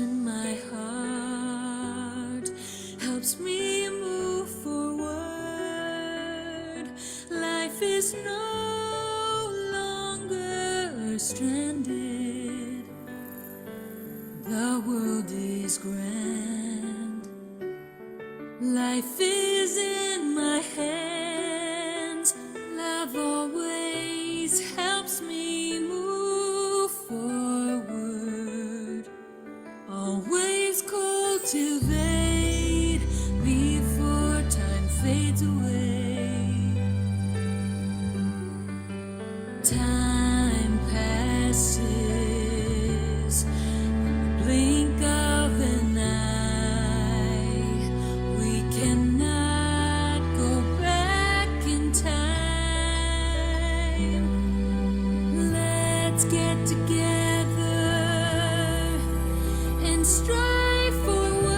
in my heart helps me move forward. Life is no longer stranded. The world is grand. Life is in my hands. Love always helps me move forward. Always cultivate before time fades away. Time passes in the blink of an eye. We cannot go back in time. Let's get together and strive forward.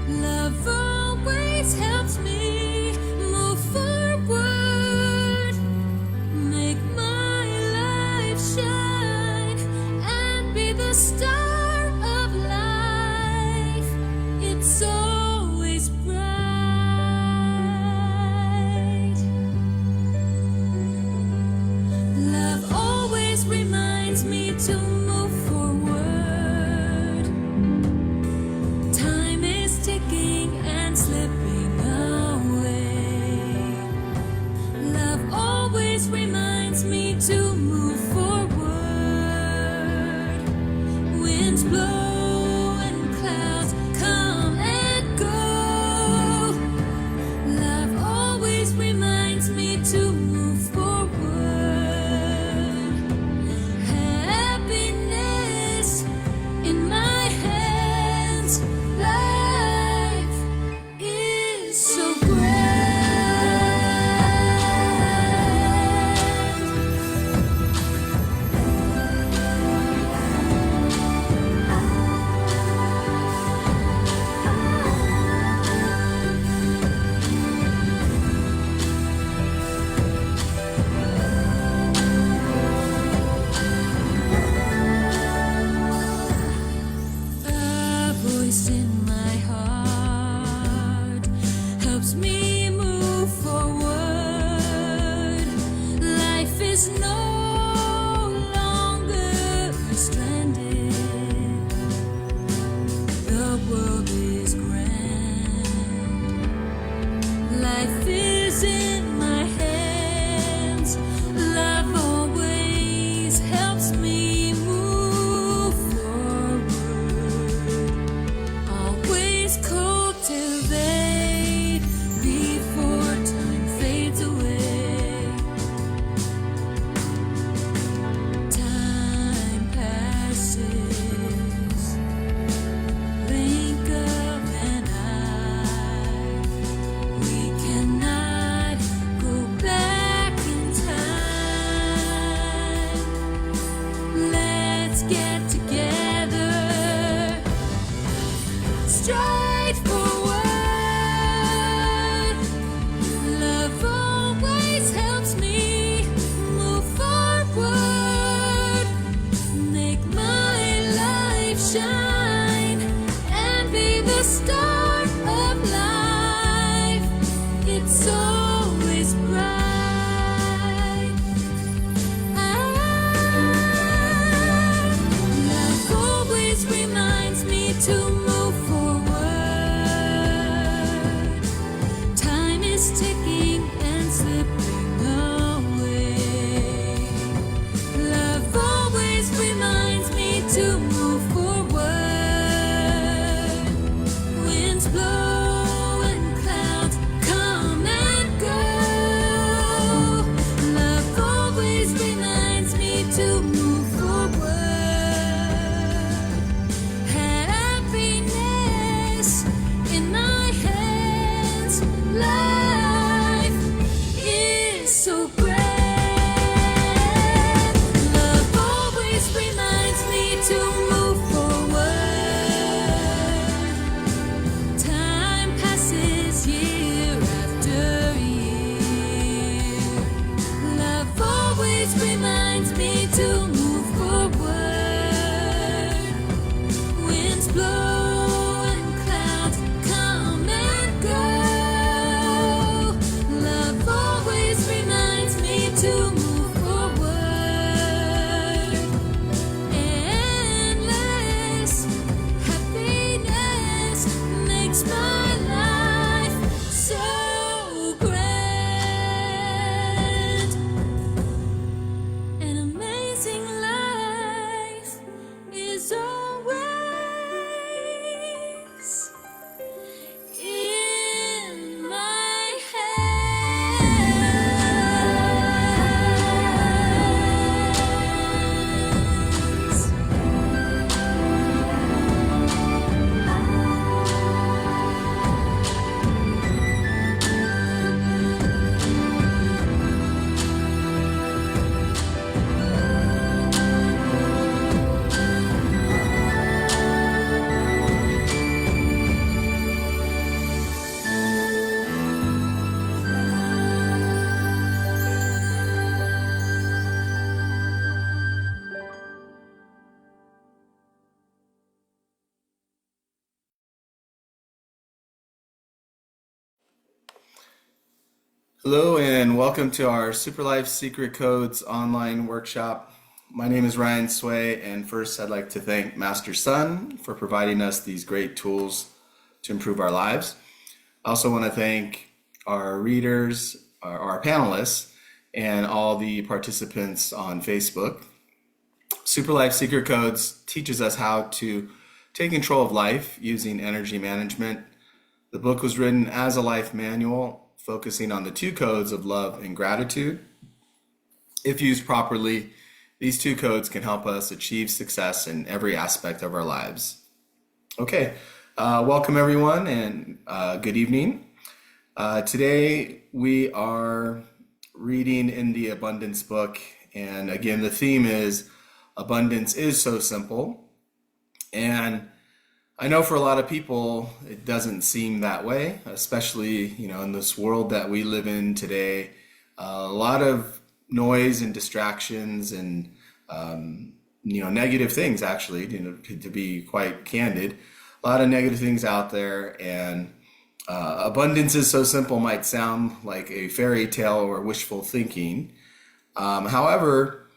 Love always helps me move forward. Make my life shine and be the star of life. It's always bright. Love always reminds me to move forward. Time is ticking and slipping away. Love always reminds me to move forward. Winds blow and clouds come and go. Love always reminds me to move forward. Happiness in my hands. Life is so a voice in my heart helps me move forward. Life is no longer stranded. The world is grand. Life is in my hands. Love always helps me move forward. Always cultivate before time fades away. Time passes, blink of an eye. We cannot go back in time. Let's get together. Stride forward. Love always helps me move forward. Make my life shine and be the star of life. It's always bright. Love always reminds me to move forward. Time is ticking and slipping away. Love always reminds me to move forward. Hello and welcome to our Super Life Secret Codes online workshop. My name is Ryan Sway, and first I'd like to thank Master Sun for providing us these great tools to improve our lives. I also want to thank our readers, our panelists, and all the participants on Facebook. Super Life Secret Codes teaches us how to take control of life using energy management. The book was written as a life manual, focusing on the two codes of love and gratitude. If used properly, these two codes can help us achieve success in every aspect of our lives. Okay, welcome everyone and good evening. Today we are reading in the Abundance book, and again, the theme is Abundance is so simple. And I know for a lot of people, it doesn't seem that way, especially, in this world that we live in today. A lot of noise and distractions and, negative things, actually, to be quite candid. A lot of negative things out there, and abundance is so simple might sound like a fairy tale or wishful thinking. However,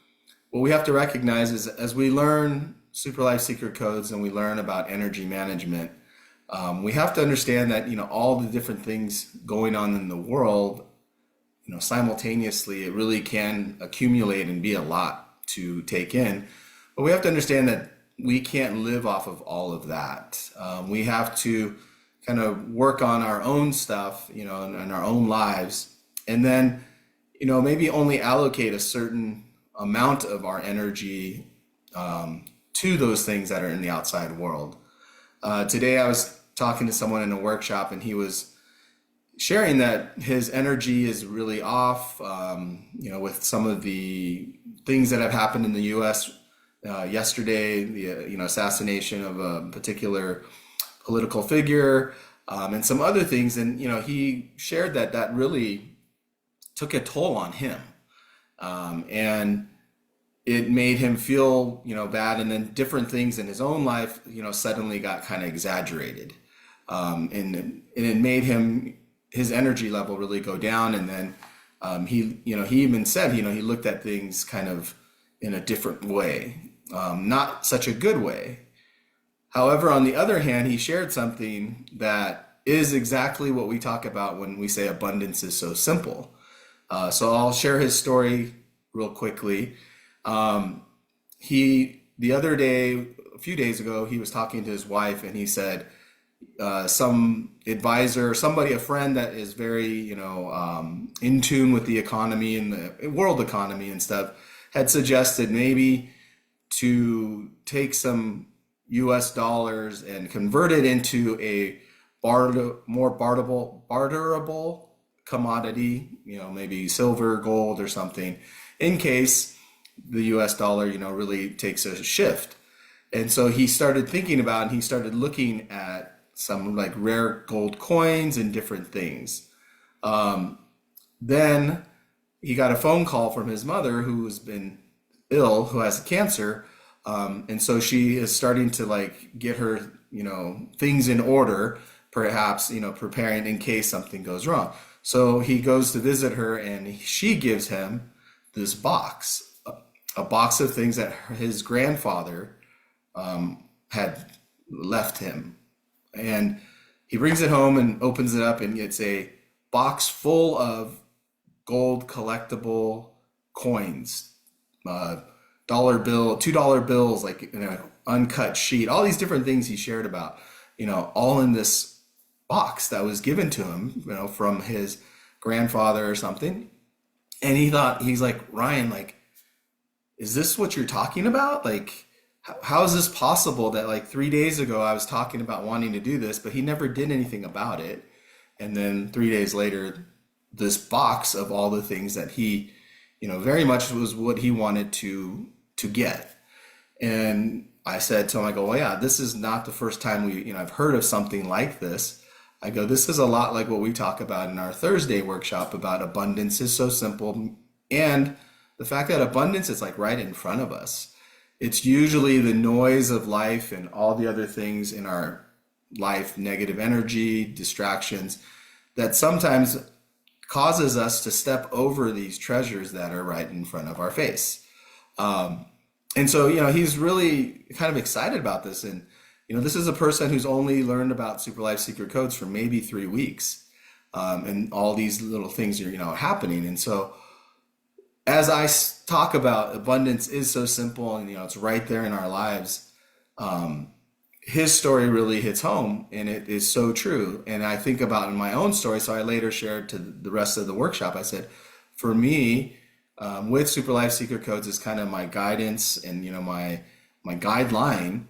what we have to recognize is as we learn Super Life Secret Codes and we learn about energy management, we have to understand that all the different things going on in the world, simultaneously, it really can accumulate and be a lot to take in. But we have to understand that we can't live off of all of that. We have to kind of work on our own stuff, in our own lives, and then maybe only allocate a certain amount of our energy to those things that are in the outside world. Today I was talking to someone in a workshop, and he was sharing that his energy is really off, with some of the things that have happened in the U.S. Yesterday, the assassination of a particular political figure, and some other things. And he shared that really took a toll on him, and it made him feel, bad. And then different things in his own life, suddenly got kind of exaggerated. And it made his energy level really go down. And then he even said, he looked at things kind of in a different way, not such a good way. However, on the other hand, he shared something that is exactly what we talk about when we say abundance is so simple. So I'll share his story real quickly. The other day, a few days ago, he was talking to his wife, and he said some advisor, a friend that is very, in tune with the economy and the world economy and stuff, had suggested maybe to take some US dollars and convert it into a more barterable commodity, maybe silver, gold, or something, in case the US dollar, really takes a shift. And so he started thinking about, and he started looking at some like rare gold coins and different things. Then he got a phone call from his mother, who has been ill, who has cancer. And so she is starting to get her, things in order, perhaps, preparing in case something goes wrong. So he goes to visit her, and she gives him this box, a box of things that his grandfather had left him. And he brings it home and opens it up, and it's a box full of gold collectible coins, dollar bill, $2 bills, like in an uncut sheet, all these different things he shared about, all in this box that was given to him, from his grandfather or something. And he's like, Ryan, is this what you're talking about? How is this possible that 3 days ago I was talking about wanting to do this, but he never did anything about it. And then 3 days later, this box of all the things that he, very much was what he wanted to get. And I said to him, I go, well, yeah, this is not the first time I've heard of something like this. I go, this is a lot like what we talk about in our Thursday workshop about abundance is so simple. And the fact that abundance is right in front of us. It's usually the noise of life and all the other things in our life, negative energy, distractions, that sometimes causes us to step over these treasures that are right in front of our face. And so, he's really kind of excited about this. And, this is a person who's only learned about Super Life Secret Codes for maybe 3 weeks. And all these little things are, happening. And so as I talk about abundance is so simple and, it's right there in our lives, his story really hits home, and it is so true. And I think about in my own story. So I later shared to the rest of the workshop, I said, for me, with Super Life Secret Codes is kind of my guidance and, my guideline.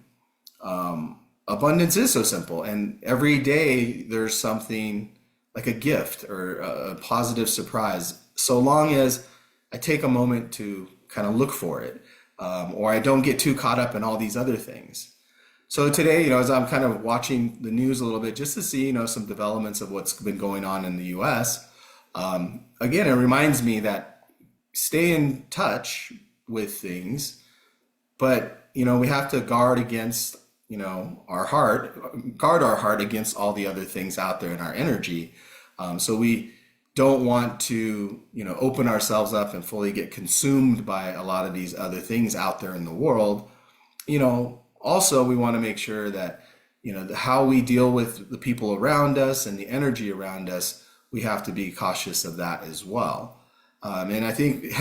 Abundance is so simple. And every day there's something like a gift or a positive surprise, so long as I take a moment to kind of look for it, or I don't get too caught up in all these other things. So today, as I'm kind of watching the news a little bit, just to see, some developments of what's been going on in the U.S., again, it reminds me that stay in touch with things, but, we have to guard against, guard our heart against all the other things out there in our energy. So we don't want to, open ourselves up and fully get consumed by a lot of these other things out there in the world. Also, we want to make sure that, how we deal with the people around us and the energy around us, we have to be cautious of that as well. And I think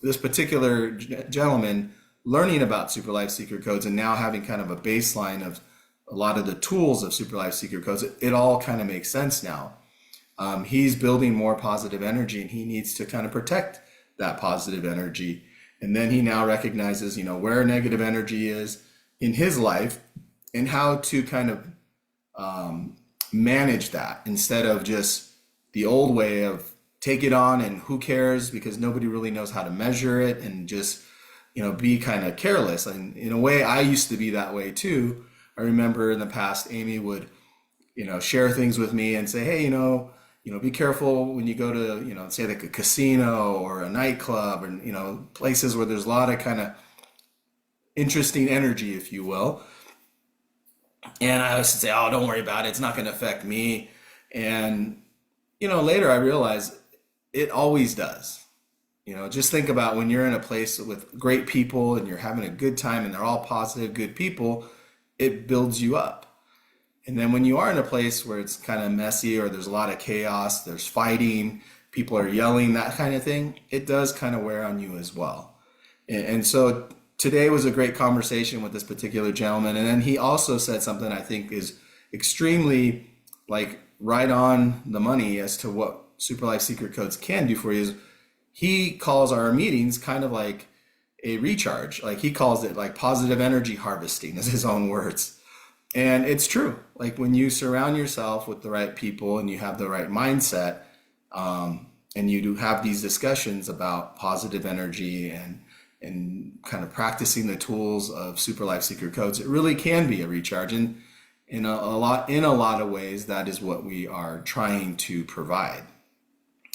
this particular gentleman learning about Super Life Secret Codes and now having kind of a baseline of a lot of the tools of Super Life Secret Codes, it all kind of makes sense now. He's building more positive energy, and he needs to kind of protect that positive energy. And then he now recognizes, where negative energy is in his life and how to kind of manage that instead of just the old way of take it on and who cares, because nobody really knows how to measure it, and just, be kind of careless. And in a way, I used to be that way too. I remember in the past, Amy would, share things with me and say, hey, be careful when you go to, say like a casino or a nightclub, or, places where there's a lot of kind of interesting energy, if you will. And I used to say, oh, don't worry about it. It's not going to affect me. And, later I realized it always does. Just think about when you're in a place with great people and you're having a good time and they're all positive, good people, it builds you up. And then when you are in a place where it's kind of messy or there's a lot of chaos, there's fighting, people are yelling, that kind of thing, it does kind of wear on you as well. And so today was a great conversation with this particular gentleman. And then he also said something I think is extremely right on the money as to what Super Life Secret Codes can do for you. Is he calls our meetings kind of like a recharge. He calls it like positive energy harvesting, is his own words. And it's true. When you surround yourself with the right people and you have the right mindset, and you do have these discussions about positive energy and kind of practicing the tools of Super Life Secret Codes, it really can be a recharge. And in a lot of ways, that is what we are trying to provide.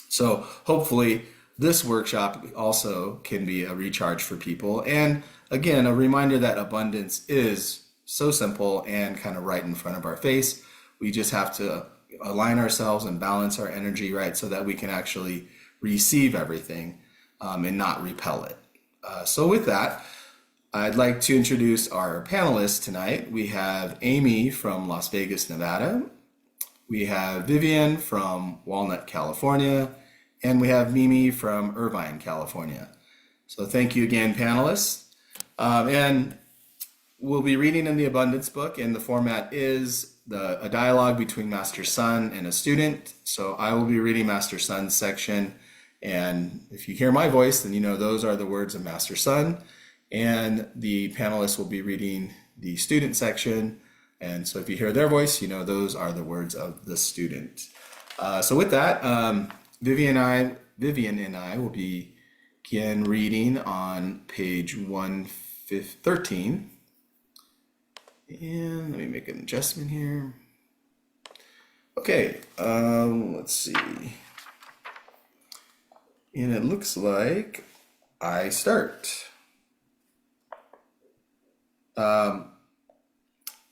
So hopefully this workshop also can be a recharge for people. And again, a reminder that abundance is so simple and kind of right in front of our face. We just have to align ourselves and balance our energy right so that we can actually receive everything, and not repel it. So with that, I'd like to introduce our panelists tonight. We have Amy from Las Vegas, Nevada. We have Vivian from Walnut, California. And we have Mimi from Irvine, California. So thank you again, panelists. And we'll be reading in the Abundance book, and the format is a dialogue between Master Sun and a student. So I will be reading Master Sun's section. And if you hear my voice, then those are the words of Master Sun. And the panelists will be reading the student section. And so if you hear their voice, those are the words of the student. So with that, Vivian and I will begin reading on page 113. And let me make an adjustment here. Okay, let's see. And it looks like I start.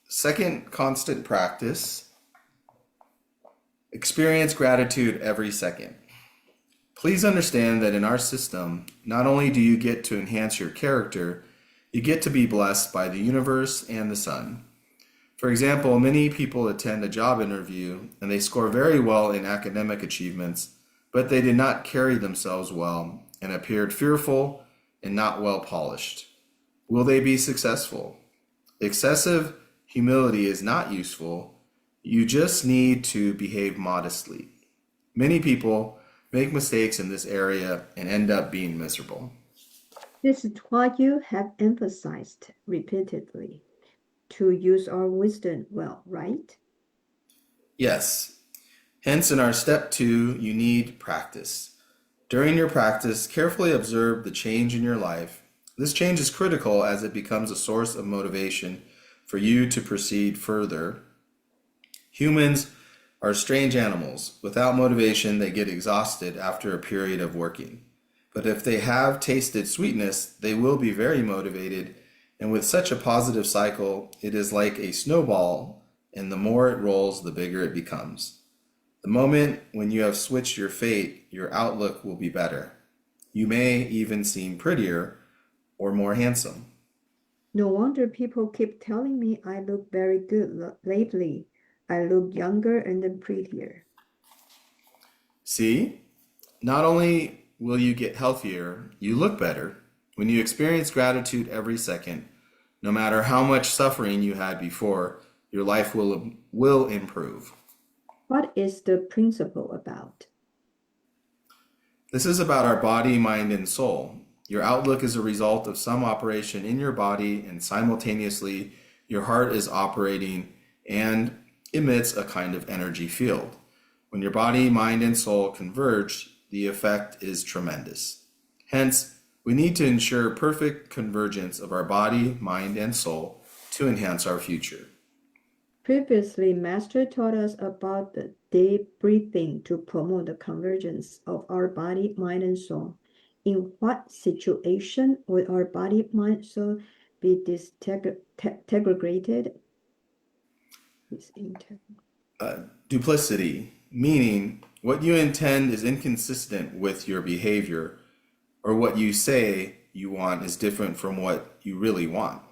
Second constant practice Experience gratitude every second. Please understand that in our system, not only do you get to enhance your character, you get to be blessed by the universe and the sun. For example, many people attend a job interview and they score very well in academic achievements, but they did not carry themselves well and appeared fearful and not well polished. Will they be successful? Excessive humility is not useful. You just need to behave modestly. Many people make mistakes in this area and end up being miserable. This is what you have emphasized repeatedly, to use our wisdom well, right? Yes. Hence, in our step 2, you need practice. During your practice, carefully observe the change in your life. This change is critical as it becomes a source of motivation for you to proceed further. Humans are strange animals. Without motivation, they get exhausted after a period of working. But if they have tasted sweetness, they will be very motivated. And with such a positive cycle, it is like a snowball, and the more it rolls, the bigger it becomes. The moment when you have switched your fate, your outlook will be better. You may even seem prettier or more handsome. No wonder people keep telling me I look very good lately. I look younger and then prettier. See? Not only will you get healthier, you look better. When you experience gratitude every second, no matter how much suffering you had before, your life will improve. What is the principle about? This is about our body, mind, and soul. Your outlook is a result of some operation in your body, and simultaneously, your heart is operating and emits a kind of energy field. When your body, mind, and soul converge, the effect is tremendous. Hence, we need to ensure perfect convergence of our body, mind, and soul to enhance our future. Previously, Master taught us about the deep breathing to promote the convergence of our body, mind, and soul. In what situation would our body, mind, soul be disintegrated? Duplicity, meaning what you intend is inconsistent with your behavior, or what you say you want is different from what you really want.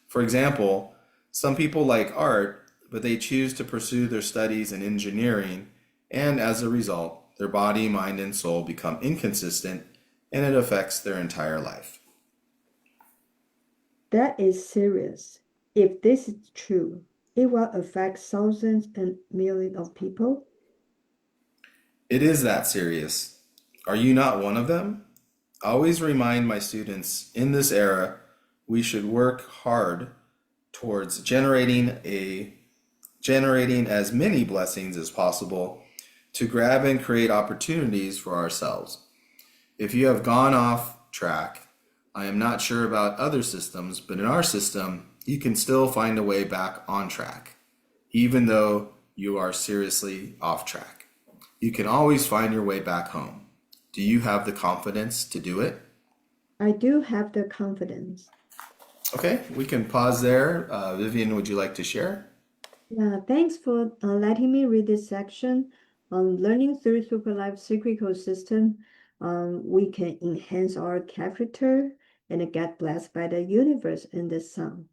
For example, some people like art, but they choose to pursue their studies in engineering, and as a result, their body, mind, and soul become inconsistent, and it affects their entire life. That is serious. If this is true, it will affect thousands and millions of people. It is that serious. Are you not one of them? I always remind my students in this era we should work hard towards generating as many blessings as possible to grab and create opportunities for ourselves. If you have gone off track, I am not sure about other systems, but in our system, you can still find a way back on track, even though you are seriously off track. You can always find your way back home. Do you have the confidence to do it? I do have the confidence. Okay, we can pause there. Vivian, would you like to share? Yeah, thanks for letting me read this section. Learning through Superlife Secret Code System, we can enhance our character and get blessed by the universe and the sun.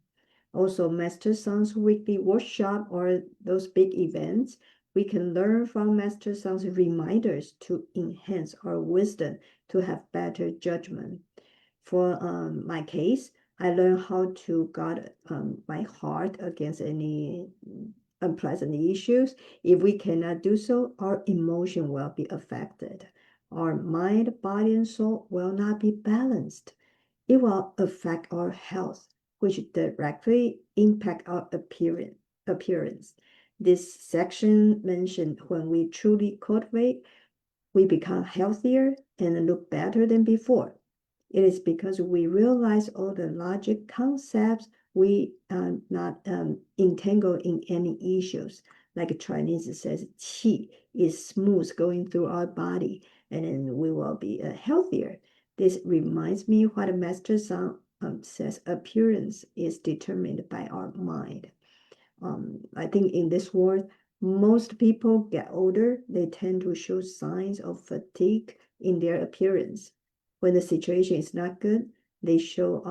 Also, Master Sun's weekly workshop or those big events, we can learn from Master Sun's reminders to enhance our wisdom to have better judgment. For my case, I learned how to guard my heart against any unpleasant issues. If we cannot do so, our emotion will be affected. Our mind, body, and soul will not be balanced. It will affect our health, which directly impact our appearance. This section mentioned when we truly cultivate, we become healthier and look better than before. It is because we realize all the logic concepts, we are not entangled in any issues. Like Chinese says, qi is smooth going through our body, and then we will be healthier. This reminds me what Master Sun says, appearance is determined by our mind. I think in this world, Most people get older, they tend to show signs of fatigue in their appearance. When the situation is not good, they show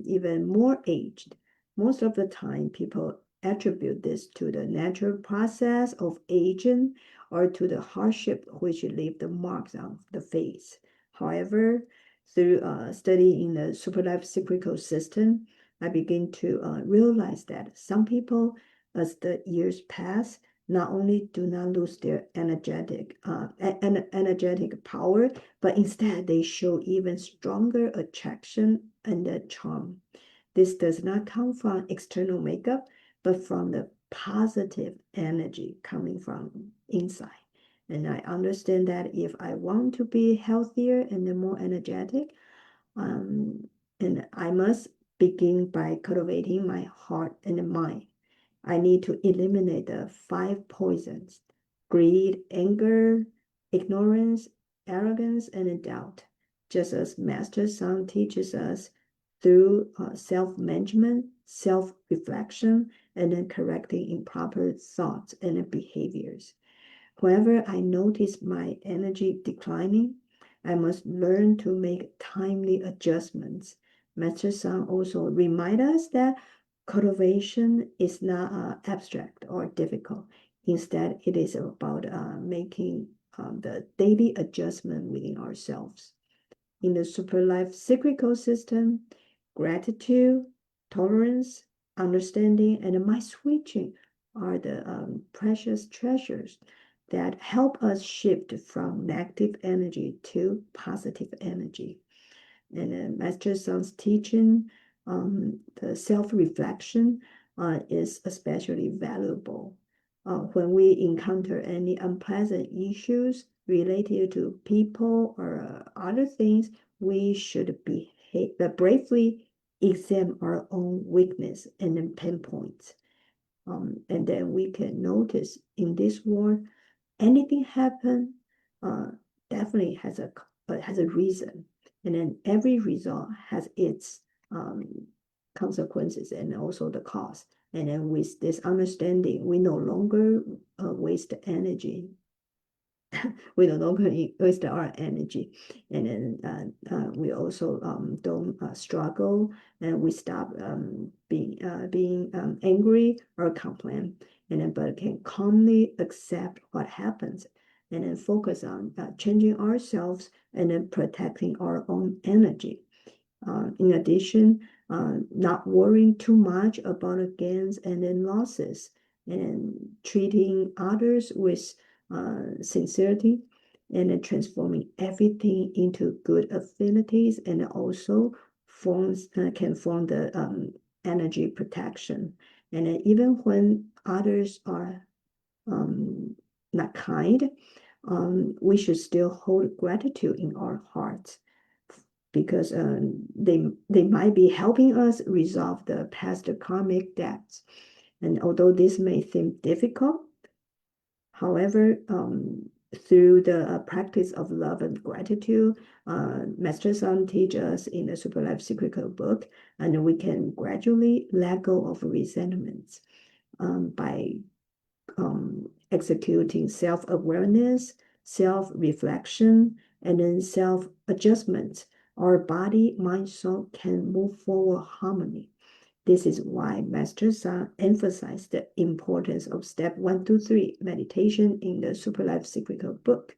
even more aged. Most of the time, people attribute this to the natural process of aging or to the hardship which leave the marks on the face. However, through studying the Superlife Cyclical System, I begin to realize that some people, as the years pass, not only do not lose their energetic power, but instead they show even stronger attraction and charm. This does not come from external makeup, but from the positive energy coming from inside. And I understand that if I want to be healthier and more energetic, um, and I must begin by cultivating my heart and mind. I need to eliminate the 5 poisons: greed, anger, ignorance, arrogance, and doubt. Just as Master Sun teaches us through self-management, self-reflection, and then correcting improper thoughts and behaviors. Whenever I notice my energy declining, I must learn to make timely adjustments. Master Sun also remind us that cultivation is not abstract or difficult. Instead, it is about making the daily adjustment within ourselves. In the Super Life Cyclical System, gratitude, tolerance, understanding, and mind switching are the precious treasures that help us shift from negative energy to positive energy. And Master Sun's teaching, the self-reflection is especially valuable. When we encounter any unpleasant issues related to people or other things, we should bravely examine our own weakness and then pinpoint. And then we can notice in this world, anything happen definitely has a reason, and then every result has its consequences and also the cost. And then with this understanding, we no longer waste energy. We no longer waste our energy, and then we also don't struggle, and we stop being angry or complain, and then but can calmly accept what happens, and then focus on changing ourselves and then protecting our own energy. In addition, not worrying too much about the gains and then losses, and treating others with sincerity, and then transforming everything into good affinities, and also can form the energy protection. And then even when others are not kind, we should still hold gratitude in our hearts, because they might be helping us resolve the past karmic debts. And although this may seem difficult, however, through the practice of love and gratitude, Master Sun teaches us in the Super Life Secret Code book, and we can gradually let go of resentments by executing self-awareness, self-reflection, and then self-adjustment. Our body, mind, soul can move forward harmony. This is why Master Sun emphasized the importance of step 1, 2, 3 meditation in the Super Life Secret Code book.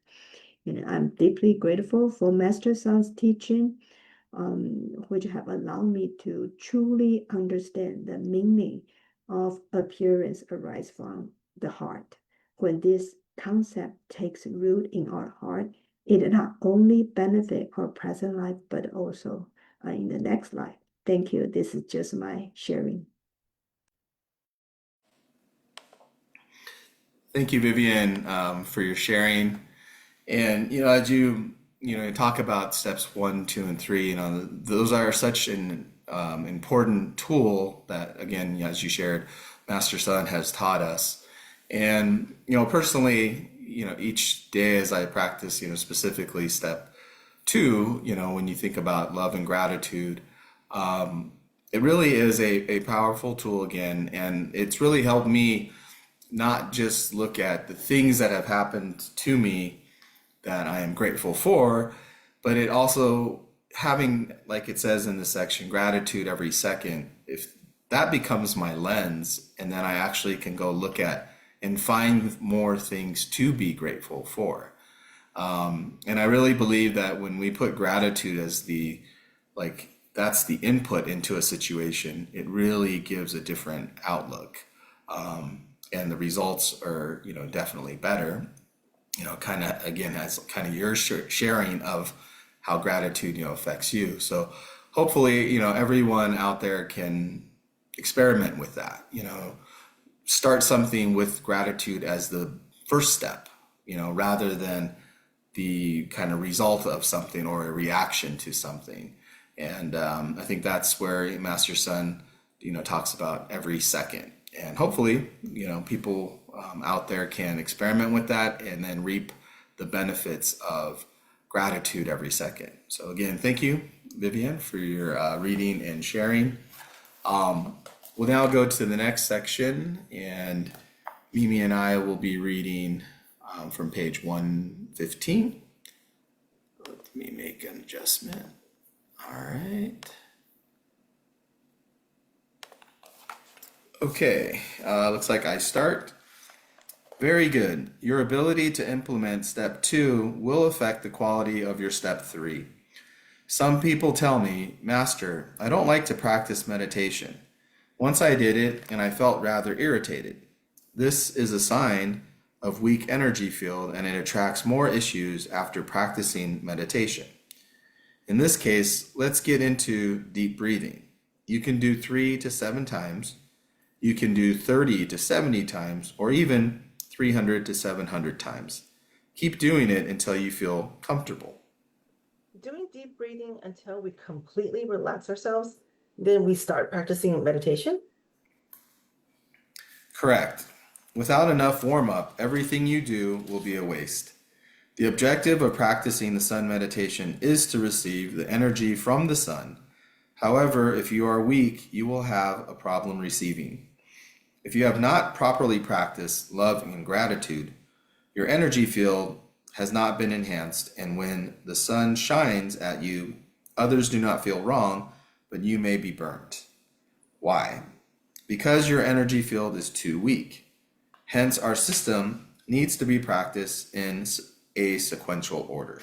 And I'm deeply grateful for Master Sun's teaching, which have allowed me to truly understand the meaning of appearance arise from the heart. When this concept takes root in our heart, it not only benefits our present life, but also in the next life. Thank you. This is just my sharing. Thank you, Vivian, for your sharing. And as you talk about steps 1, 2, and 3, those are such an important tool that, again, as you shared, Master Sun has taught us. And personally, each day as I practice, specifically step 2, when you think about love and gratitude, it really is a powerful tool again, and it's really helped me not just look at the things that have happened to me that I am grateful for, but it also having, like it says in the section, gratitude every second. If that becomes my lens, and then I actually can go look at and find more things to be grateful for. And I really believe that when we put gratitude as the, like, that's the input into a situation, it really gives a different outlook. And the results are, definitely better, kind of, again, as kind of your sharing of how gratitude, affects you. So hopefully, everyone out there can experiment with that, start something with gratitude as the first step, rather than the kind of result of something or a reaction to something. And I think that's where Master Sun, talks about every second. And hopefully, people out there can experiment with that and then reap the benefits of gratitude every second. So again, thank you, Vivian, for your reading and sharing. We'll now go to the next section, and Mimi and I will be reading from page 115. Let me make an adjustment. All right. Okay, looks like I start. Very good. Your ability to implement step 2 will affect the quality of your step 3. Some people tell me, Master, I don't like to practice meditation. Once I did it and I felt rather irritated. This is a sign of weak energy field, and it attracts more issues after practicing meditation. In this case, let's get into deep breathing. You can do 3 to 7 times. You can do 30 to 70 times, or even 300 to 700 times. Keep doing it until you feel comfortable. Doing deep breathing until we completely relax ourselves, then we start practicing meditation? Correct. Without enough warm-up, everything you do will be a waste. The objective of practicing the sun meditation is to receive the energy from the sun. However, if you are weak, you will have a problem receiving. If you have not properly practiced love and gratitude, your energy field has not been enhanced, and when the sun shines at you, others do not feel wrong, but you may be burnt. Why? Because your energy field is too weak. Hence, our system needs to be practiced in a sequential order.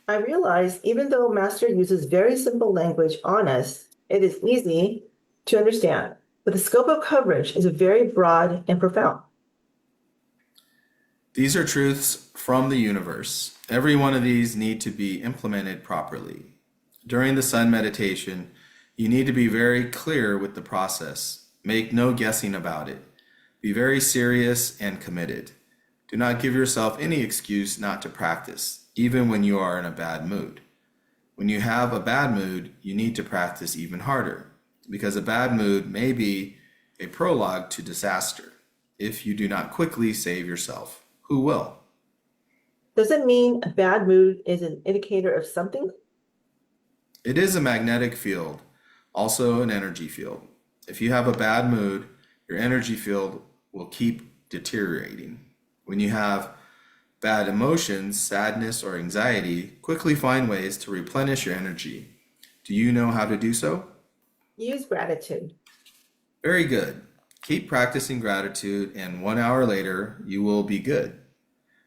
I realize even though Master uses very simple language on us, it is easy to understand, but the scope of coverage is very broad and profound. These are truths from the universe. Every one of these need to be implemented properly. During the sun meditation, you need to be very clear with the process. Make no guessing about it. Be very serious and committed. Do not give yourself any excuse not to practice, even when you are in a bad mood. When you have a bad mood, you need to practice even harder, because a bad mood may be a prologue to disaster. If you do not quickly save yourself, who will? Does it mean a bad mood is an indicator of something? It is a magnetic field, also an energy field. If you have a bad mood, your energy field will keep deteriorating. When you have bad emotions, sadness, or anxiety, quickly find ways to replenish your energy. Do you know how to do so? Use gratitude. Very good. Keep practicing gratitude, and 1 hour later, you will be good.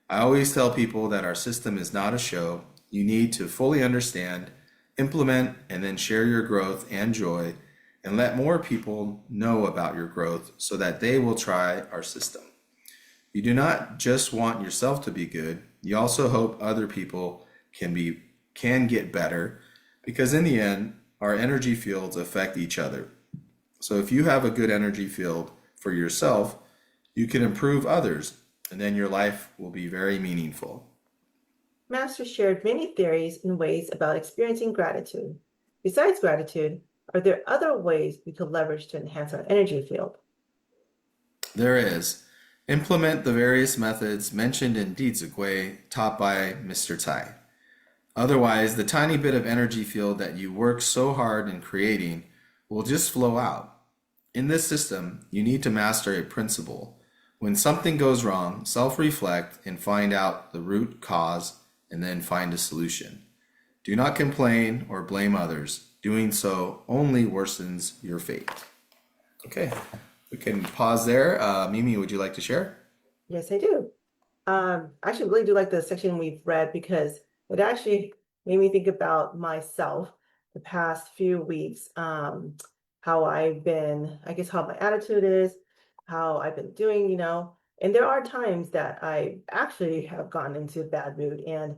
I always tell people that our system is not a show. You need to fully understand, implement, and then share your growth and joy, and let more people know about your growth so that they will try our system. You do not just want yourself to be good, you also hope other people can get better, because in the end, our energy fields affect each other. So if you have a good energy field for yourself, you can improve others, and then your life will be very meaningful. Master shared many theories and ways about experiencing gratitude. Besides gratitude, are there other ways we could leverage to enhance our energy field? There is. Implement the various methods mentioned in Dizugui taught by Mr. Tsai. Otherwise, the tiny bit of energy field that you work so hard in creating will just flow out. In this system, you need to master a principle, When something goes wrong, self-reflect and find out the root cause and then find a solution. Do not complain or blame others. Doing so only worsens your fate. Okay, we can pause there. Mimi, would you like to share? Yes, I do. I actually really do like the section we've read because it actually made me think about myself the past few weeks, how I've been, I guess how my attitude is, how I've been doing, and there are times that I actually have gotten into a bad mood and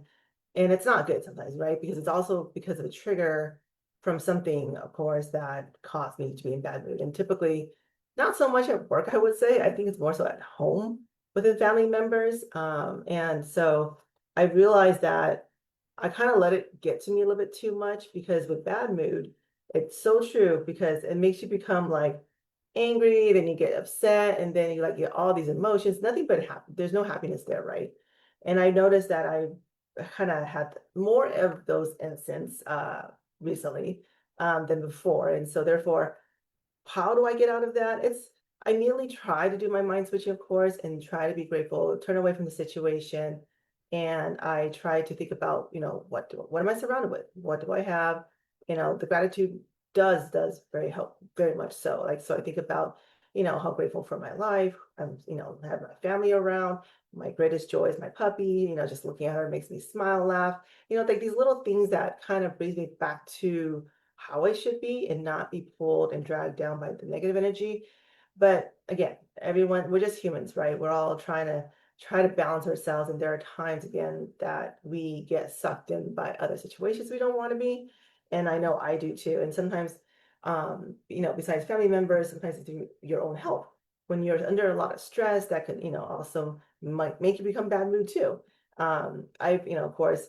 it's not good sometimes, right? Because it's also because of a trigger from something, of course, that caused me to be in bad mood. And typically not so much at work, I would say. I think it's more so at home within family members. And so I realized that I kind of let it get to me a little bit too much because with bad mood, it's so true because it makes you become like angry, then you get upset, and then you like get all these emotions, nothing but happy. There's no happiness there, right? And I noticed that I kind of had more of those instances recently than before. And so therefore, how do I get out of that? I immediately try to do my mind switching, of course, and try to be grateful, turn away from the situation. And I try to think about, what am I surrounded with? What do I have? The gratitude does very much so. Like, so I think about, how grateful for my life. Have my family around. My greatest joy is my puppy, just looking at her makes me smile, laugh, like these little things that kind of brings me back to how I should be and not be pulled and dragged down by the negative energy. But again, we're just humans, right? We're all try to balance ourselves. And there are times again that we get sucked in by other situations we don't want to be. And I know I do too. And sometimes, besides family members, sometimes it's your own health. When you're under a lot of stress, that could, also might make you become bad mood too. I've, of course,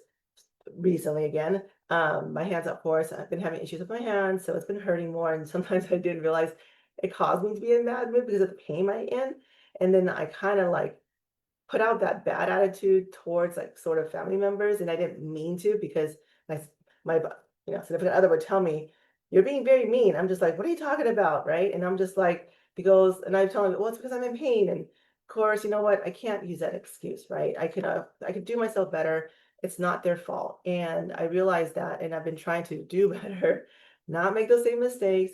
recently again, my hands, of course, I've been having issues with my hands, so it's been hurting more. And sometimes I didn't realize it caused me to be in bad mood because of the pain I'm in. And then I kind of like put out that bad attitude towards like sort of family members, and I didn't mean to because my significant other would tell me, "You're being very mean." I'm just like, "What are you talking about?" Right? And I'm just like, and I tell him, "Well, it's because I'm in pain." And of course, you know what? I can't use that excuse, right? I could do myself better. It's not their fault. And I realized that, and I've been trying to do better, not make those same mistakes,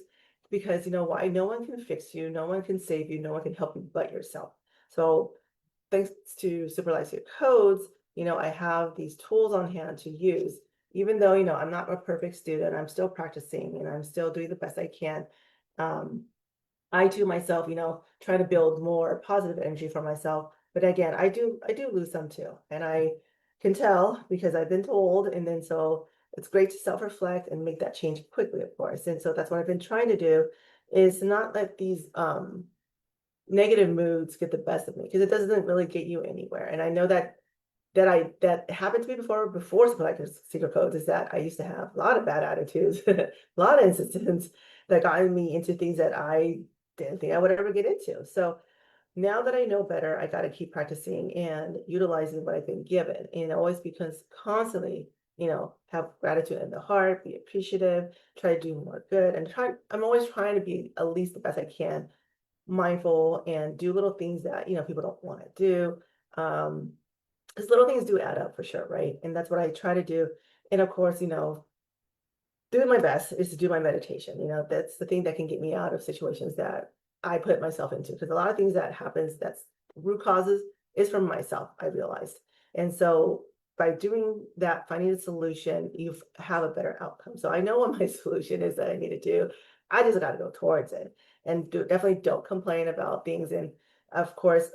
because you know why? No one can fix you, no one can save you, no one can help you but yourself. So thanks to Super Life Secret Codes, I have these tools on hand to use. Even though, I'm not a perfect student, I'm still practicing and I'm still doing the best I can. I too myself, try to build more positive energy for myself. But again, I do lose some too. And I can tell because I've been told. And then so it's great to self-reflect and make that change quickly, of course. And so that's what I've been trying to do is not let these negative moods get the best of me because it doesn't really get you anywhere. And I know that happened to me before something like Secret Codes is that I used to have a lot of bad attitudes, a lot of instances that got me into things that I didn't think I would ever get into. So now that I know better, I got to keep practicing and utilizing what I've been given, and always because constantly, have gratitude in the heart, be appreciative, try to do more good, and I'm always trying to be at least the best I can, mindful, and do little things that people don't want to do. Because little things do add up for sure, right? And that's what I try to do. And of course, doing my best is to do my meditation. That's the thing that can get me out of situations that I put myself into. Because a lot of things that happens, that's root causes, is from myself, I realized. And so by doing that, finding a solution, you have a better outcome. So I know what my solution is that I need to do. I just got to go towards it. And definitely don't complain about things. And of course,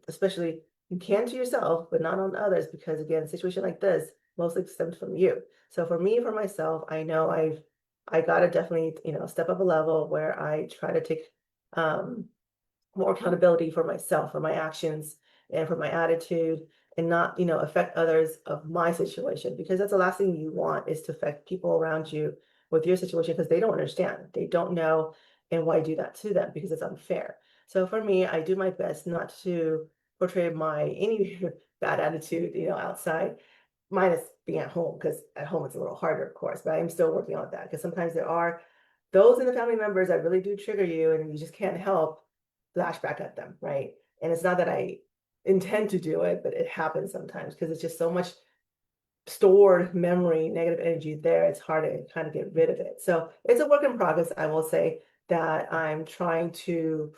especially you can to yourself, but not on others, because again, a situation like this mostly stems from you. So for me, for myself, I know I gotta definitely, step up a level where I try to take more accountability for myself, for my actions, and for my attitude, and not, affect others of my situation, because that's the last thing you want is to affect people around you with your situation because they don't understand, they don't know, and why do that to them because it's unfair. So for me, I do my best not to portray any bad attitude, outside, minus being at home, because at home it's a little harder, of course, but I'm still working on that because sometimes there are those in the family members that really do trigger you and you just can't help lash back at them, right? And it's not that I intend to do it, but it happens sometimes because it's just so much stored memory, negative energy there. It's hard to kind of get rid of it. So it's a work in progress. I will say that I'm trying to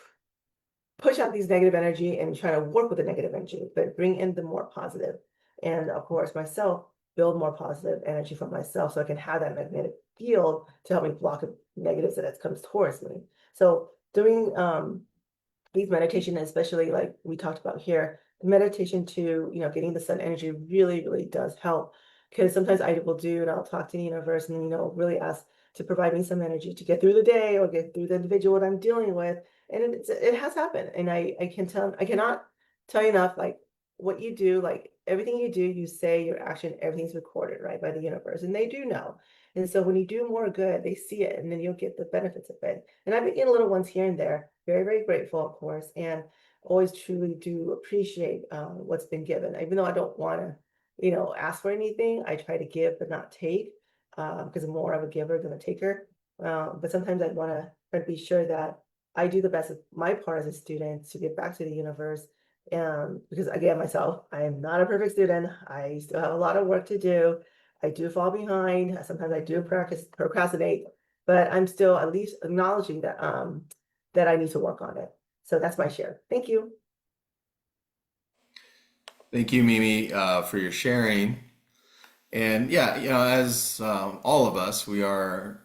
push out these negative energy and try to work with the negative energy, but bring in the more positive. And of course, myself, build more positive energy for myself so I can have that magnetic field to help me block negatives that comes towards me. So doing these meditation, especially like we talked about here, the meditation to, getting the sun energy really, really does help. Because sometimes I will do, and I'll talk to the universe and, really ask to provide me some energy to get through the day or get through the individual that I'm dealing with. And it has happened. And I cannot tell you enough, like what you do, like everything you do, you say, your action, everything's recorded, right, by the universe. And they do know. And so when you do more good, they see it and then you'll get the benefits of it. And I've been getting little ones here and there, very, very grateful, of course, and always truly do appreciate what's been given. Even though I don't want to, ask for anything, I try to give but not take because I'm more of a giver than a taker. But sometimes I want to try to be sure that I do the best of my part as a student to give back to the universe. Because again, myself, I am not a perfect student. I still have a lot of work to do. I do fall behind. Sometimes I do procrastinate, but I'm still at least acknowledging that that I need to work on it. So that's my share. Thank you. Thank you, Mimi, for your sharing. And yeah, as all of us, we are,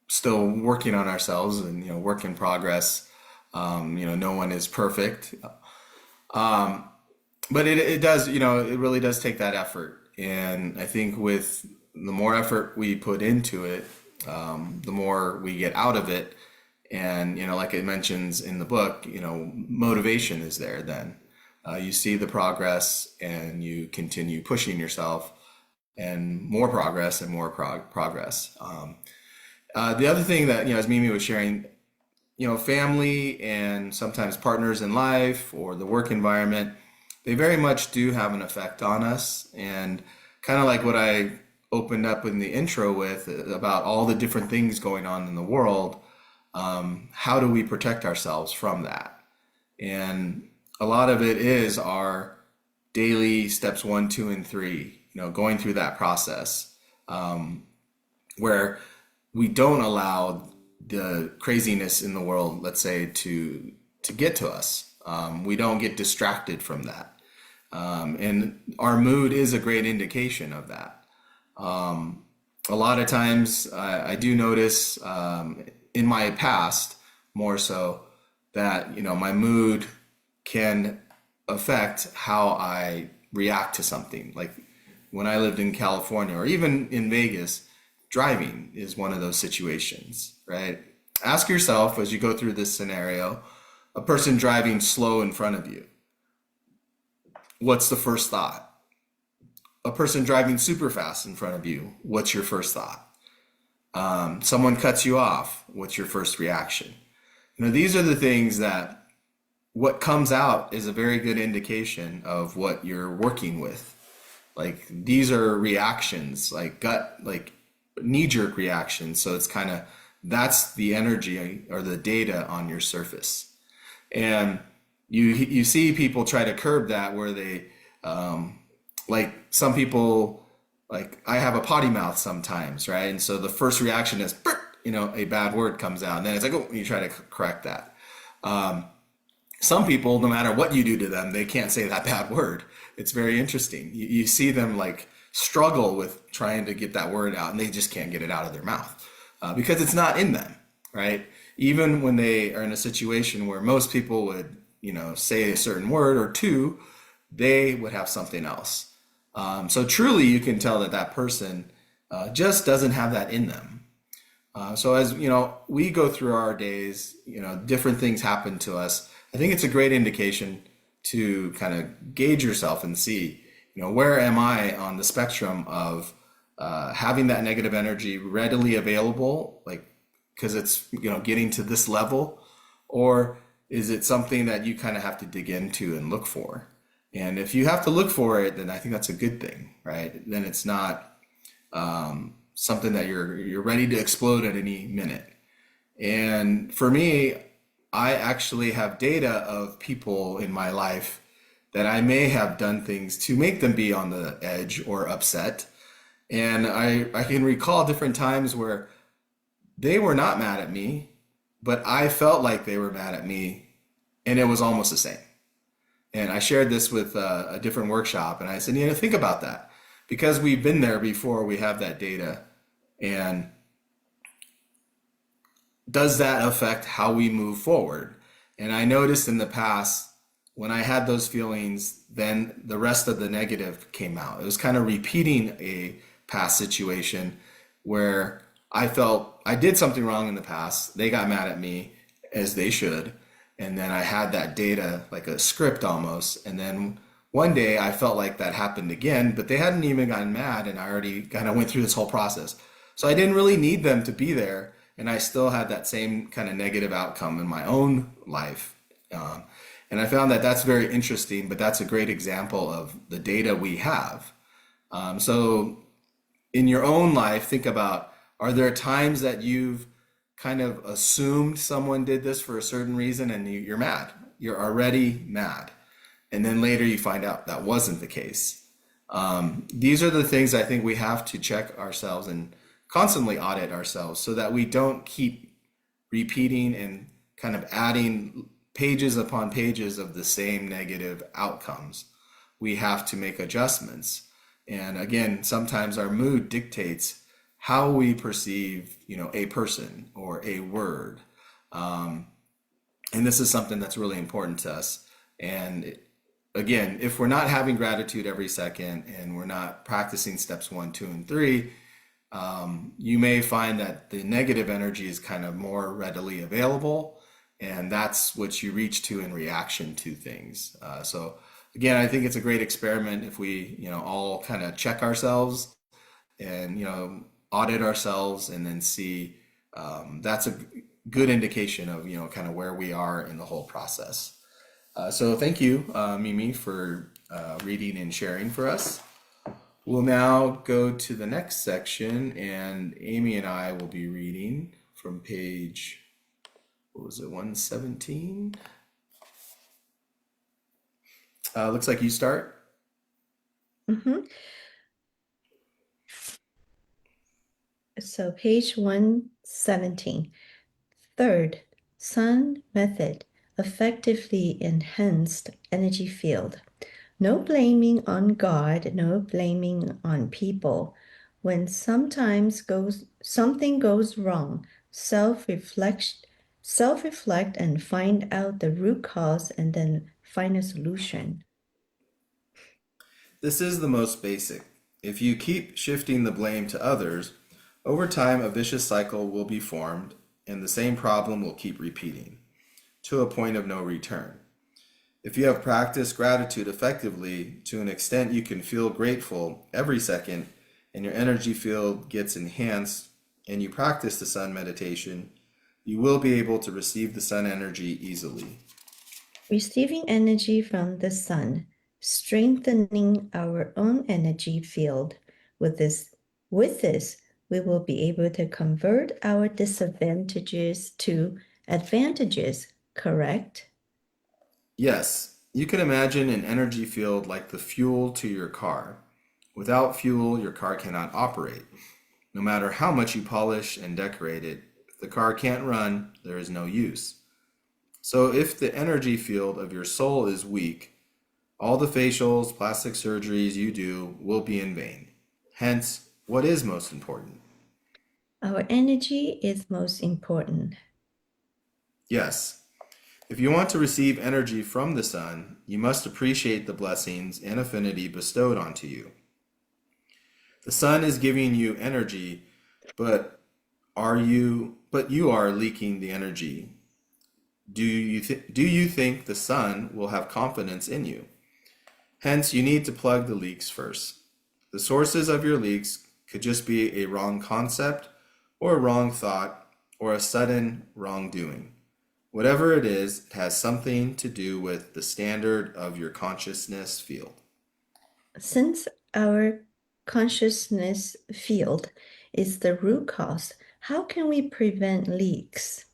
still working on ourselves and, work in progress. No one is perfect. But it does, it really does take that effort. And I think with the more effort we put into it, the more we get out of it. And, like it mentions in the book, motivation is there then. You see the progress and you continue pushing yourself and more progress and more progress. The other thing that, as Mimi was sharing, family and sometimes partners in life or the work environment, they very much do have an effect on us. And kind of like what I opened up in the intro with about all the different things going on in the world, how do we protect ourselves from that? And a lot of it is our daily steps 1, 2, and 3, going through that process where we don't allow the craziness in the world, let's say, to get to us. We don't get distracted from that. And our mood is a great indication of that. A lot of times I do notice in my past more so that, my mood can affect how I react to something. Like when I lived in California or even in Vegas, driving is one of those situations, right? Ask yourself as you go through this scenario, a person driving slow in front of you, what's the first thought? A person driving super fast in front of you, what's your first thought? Someone cuts you off, what's your first reaction? These are the things that what comes out is a very good indication of what you're working with. Like these are reactions, like gut, like knee-jerk reactions. So it's kind of, that's the energy or the data on your surface. And you see people try to curb that where they, like some people, like I have a potty mouth sometimes, right? And so the first reaction is, a bad word comes out and then it's like, oh, you try to correct that. Some people, no matter what you do to them, they can't say that bad word. It's very interesting. You see them like struggle with trying to get that word out and they just can't get it out of their mouth because it's not in them, right? Even when they are in a situation where most people would, say a certain word or two, they would have something else. So truly you can tell that that person just doesn't have that in them. So as, we go through our days, different things happen to us. I think it's a great indication to kind of gauge yourself and see, where am I on the spectrum of having that negative energy readily available, like, because it's, getting to this level, or is it something that you kind of have to dig into and look for? And if you have to look for it, then I think that's a good thing, right? Then it's not something that you're ready to explode at any minute. And for me, I actually have data of people in my life that I may have done things to make them be on the edge or upset. And I can recall different times where they were not mad at me, but I felt like they were mad at me, and it was almost the same. And I shared this with a different workshop, and I said, think about that. Because we've been there before, we have that data. And does that affect how we move forward? And I noticed in the past, when I had those feelings, then the rest of the negative came out. It was kind of repeating a past situation where I felt I did something wrong in the past. They got mad at me, as they should. And then I had that data like a script almost. And then one day I felt like that happened again, but they hadn't even gotten mad, and I already kind of went through this whole process. So I didn't really need them to be there. And I still had that same kind of negative outcome in my own life. And I found that that's very interesting, but that's a great example of the data we have. So in your own life, think about, are there times that you've kind of assumed someone did this for a certain reason and you're mad? You're already mad. And then later you find out that wasn't the case. These are the things I think we have to check ourselves and constantly audit ourselves so that we don't keep repeating and kind of adding pages upon pages of the same negative outcomes. We have to make adjustments. And again, sometimes our mood dictates how we perceive, a person or a word. And this is something that's really important to us. And again, if we're not having gratitude every second and we're not practicing steps 1, 2, and 3, you may find that the negative energy is kind of more readily available, and that's what you reach to in reaction to things. So again, I think it's a great experiment if we, all kind of check ourselves and, audit ourselves and then see, that's a good indication of, kind of where we are in the whole process. So thank you, Mimi, for reading and sharing for us. We'll now go to the next section, and Amy and I will be reading from page, 117? Looks like you start. Mhm. So page 117. Third, Sun method, effectively enhanced energy field. No blaming on God, no blaming on people. When something goes wrong, self-reflect and find out the root cause and then find a solution. This is the most basic. If you keep shifting the blame to others, over time a vicious cycle will be formed and the same problem will keep repeating to a point of no return. If you have practiced gratitude effectively to an extent you can feel grateful every second and your energy field gets enhanced and you practice the sun meditation, you will be able to receive the sun energy easily. Receiving energy from the sun, strengthening our own energy field. With this, we will be able to convert our disadvantages to advantages, correct? Yes, you can imagine an energy field like the fuel to your car. Without fuel, your car cannot operate. No matter how much you polish and decorate it, if the car can't run, there is no use. So if the energy field of your soul is weak, all the facials, plastic surgeries you do will be in vain. Hence, what is most important? Our energy is most important. Yes. If you want to receive energy from the sun, you must appreciate the blessings and affinity bestowed onto you. The sun is giving you energy, but you are leaking the energy. Do you think the sun will have confidence in you? Hence, you need to plug the leaks first. The sources of your leaks could just be a wrong concept or a wrong thought or a sudden wrongdoing. Whatever it is, it has something to do with the standard of your consciousness field. Since our consciousness field is the root cause, how can we prevent leaks?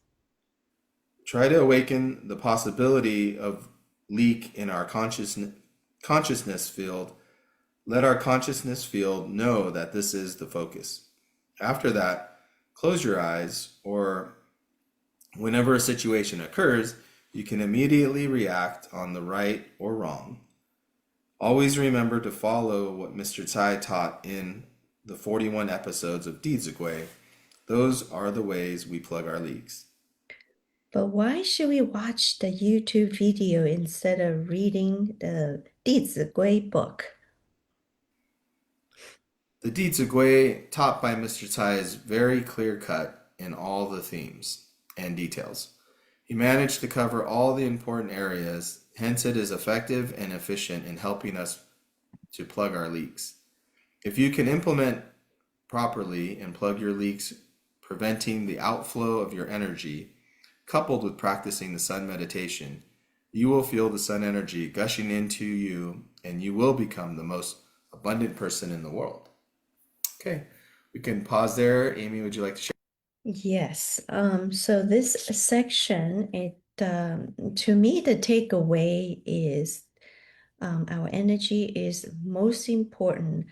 Try to awaken the possibility of leak in our consciousness field. Let our consciousness field know that this is the focus. After that, close your eyes, or whenever a situation occurs, you can immediately react on the right or wrong. Always remember to follow what Mr. Tsai taught in the 41 episodes of Dizugui. Those are the ways we plug our leaks. But why should we watch the YouTube video instead of reading the 弟子规 book? The Dizugui taught by Mr. Tsai is very clear cut in all the themes and details. He managed to cover all the important areas, hence it is effective and efficient in helping us to plug our leaks. If you can implement properly and plug your leaks, preventing the outflow of your energy, coupled with practicing the sun meditation, you will feel the sun energy gushing into you and you will become the most abundant person in the world. Okay, we can pause there. Amy, would you like to share? Yes, so this section, to me, the takeaway is our energy is most important.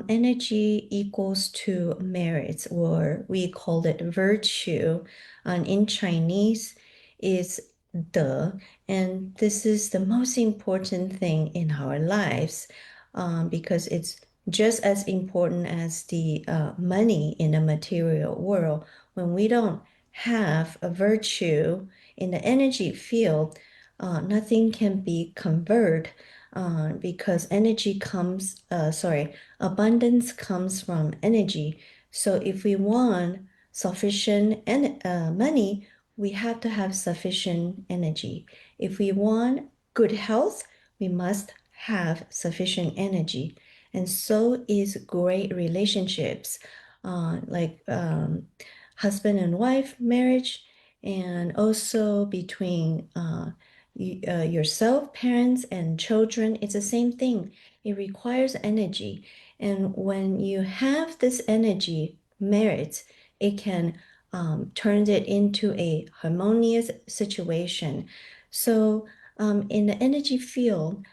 Energy equals to merits, or we call it virtue. In Chinese, is de, and this is the most important thing in our lives, because it's just as important as the money in the material world. When we don't have a virtue in the energy field, nothing can be converted, because abundance comes from energy. So if we want sufficient money, we have to have sufficient energy. If we want good health, we must have sufficient energy. And so is great relationships, like husband and wife marriage, and also between yourself, parents, and children. It's the same thing. It requires energy. And when you have this energy merits, it can turn it into a harmonious situation. So in the energy field,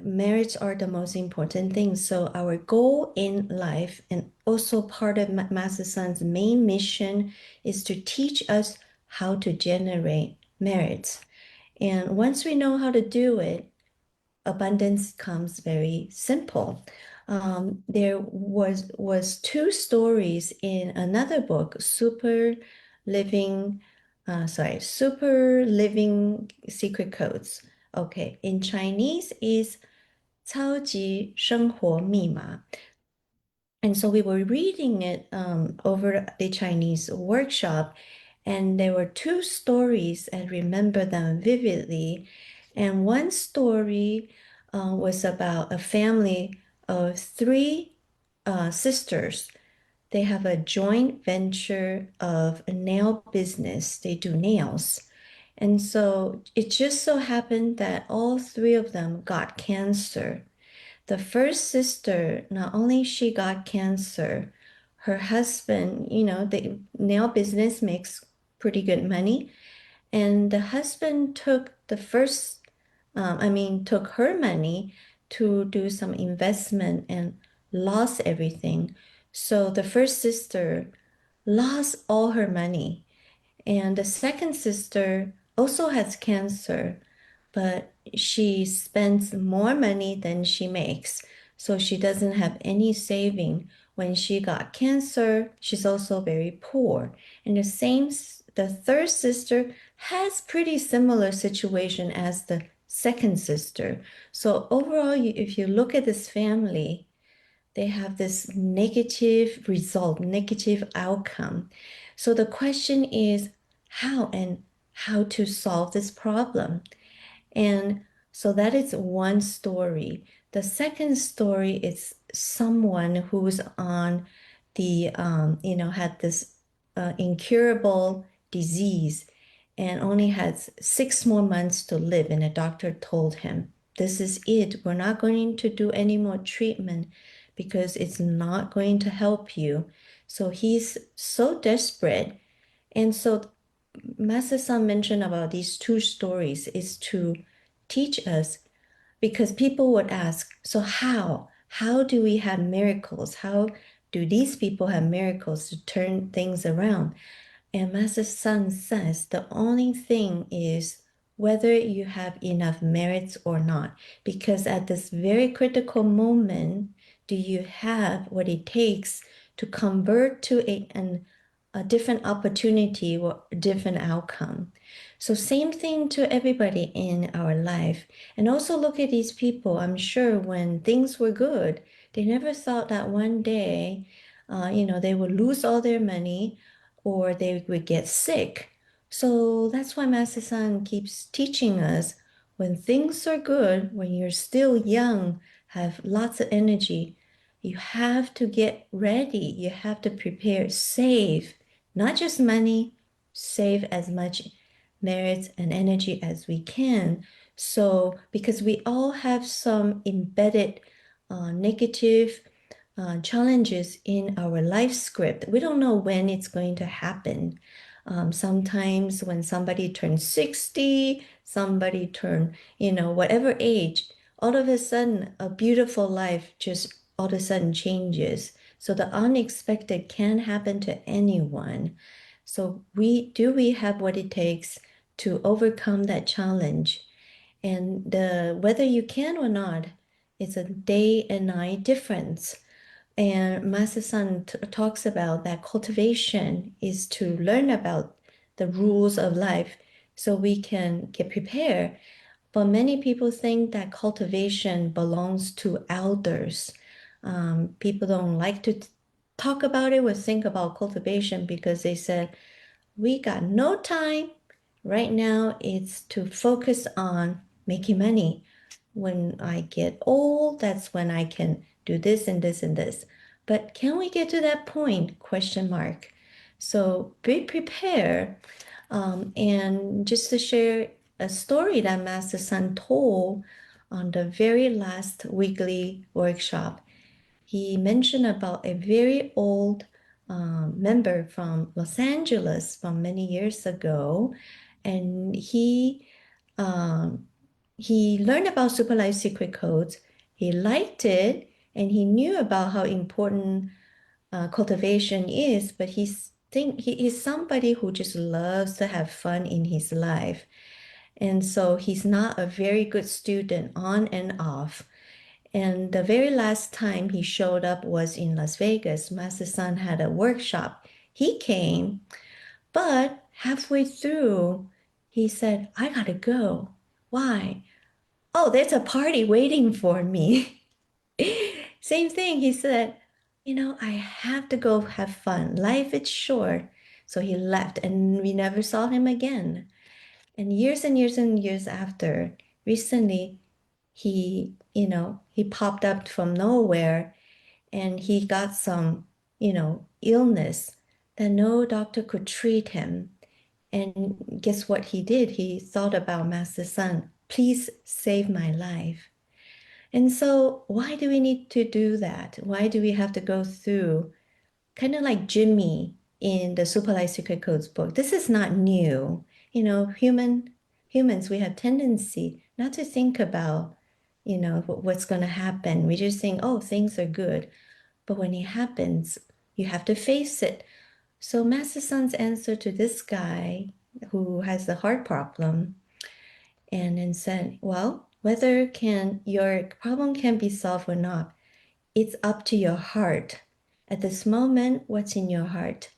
merits are the most important thing. So our goal in life, and also part of Master Sun's main mission, is to teach us how to generate merits. And once we know how to do it, abundance comes very simple. There was two stories in another book, Super Living Secret Codes. Okay, in Chinese is 超级生活密码. And so we were reading it over the Chinese workshop, and there were two stories. I remember them vividly. And one story was about a family of three sisters. They have a joint venture of a nail business. They do nails. And so it just so happened that all three of them got cancer. The first sister, not only she got cancer, her husband, the nail business makes pretty good money. And the husband took took her money to do some investment and lost everything. So the first sister lost all her money. And the second sister also has cancer, but she spends more money than she makes. So she doesn't have any saving. When she got cancer, she's also very poor. And the third sister has pretty similar situation as the second sister. So overall, if you look at this family, they have this negative result, negative outcome. So the question is how to solve this problem. And so that is one story. The second story is someone who's on had this incurable disease and only has 6 more months to live. And the doctor told him, this is it. We're not going to do any more treatment because it's not going to help you. So he's so desperate. And so Master Sun mentioned about these two stories is to teach us, because people would ask, so how? How do we have miracles? How do these people have miracles to turn things around? And Master Sun says the only thing is whether you have enough merits or not. Because at this very critical moment, do you have what it takes to convert to a different opportunity or a different outcome? So same thing to everybody in our life. And also look at these people. I'm sure when things were good, they never thought that one day, they would lose all their money or they would get sick. So that's why Master San keeps teaching us, when things are good, when you're still young, have lots of energy, you have to get ready. You have to prepare, save, not just money, save as much merits and energy as we can. So, because we all have some embedded negative challenges in our life script. We don't know when it's going to happen. Sometimes when somebody turns 60, somebody turn, whatever age, all of a sudden a beautiful life just all of a sudden changes. So the unexpected can happen to anyone. So we have what it takes to overcome that challenge. And whether you can or not, it's a day and night difference. And Master San talks about that cultivation is to learn about the rules of life so we can get prepared. But many people think that cultivation belongs to elders. People don't like to talk about it or think about cultivation because they said, we got no time. Right now, it's to focus on making money. When I get old, that's when I can do this and this and this. But can we get to that point? Question mark. So be prepared. And just to share a story that Master Sun told on the very last weekly workshop, he mentioned about a very old member from Los Angeles from many years ago, and um, he learned about Super Life Secret Codes. He liked it, and he knew about how important cultivation is. But he is somebody who just loves to have fun in his life, and so he's not a very good student on and off. And the very last time he showed up was in Las Vegas. Master San had a workshop. He came, but halfway through, he said, I gotta go. Why? Oh, there's a party waiting for me. Same thing. He said, I have to go have fun. Life is short. So he left and we never saw him again. And years and years and years after, recently, he popped up from nowhere and he got some, illness that no doctor could treat him. And guess what he did? He thought about Master Sun, please save my life. And so, why do we need to do that? Why do we have to go through kind of like Jimmy in the Super Life Secret Codes book? This is not new. Humans, we have tendency not to think about, what's going to happen. We just think, oh, things are good. But when it happens, you have to face it. So Master Sun's answer to this guy who has the heart problem and then said, well, whether your problem can be solved or not, it's up to your heart. At this moment, what's in your heart?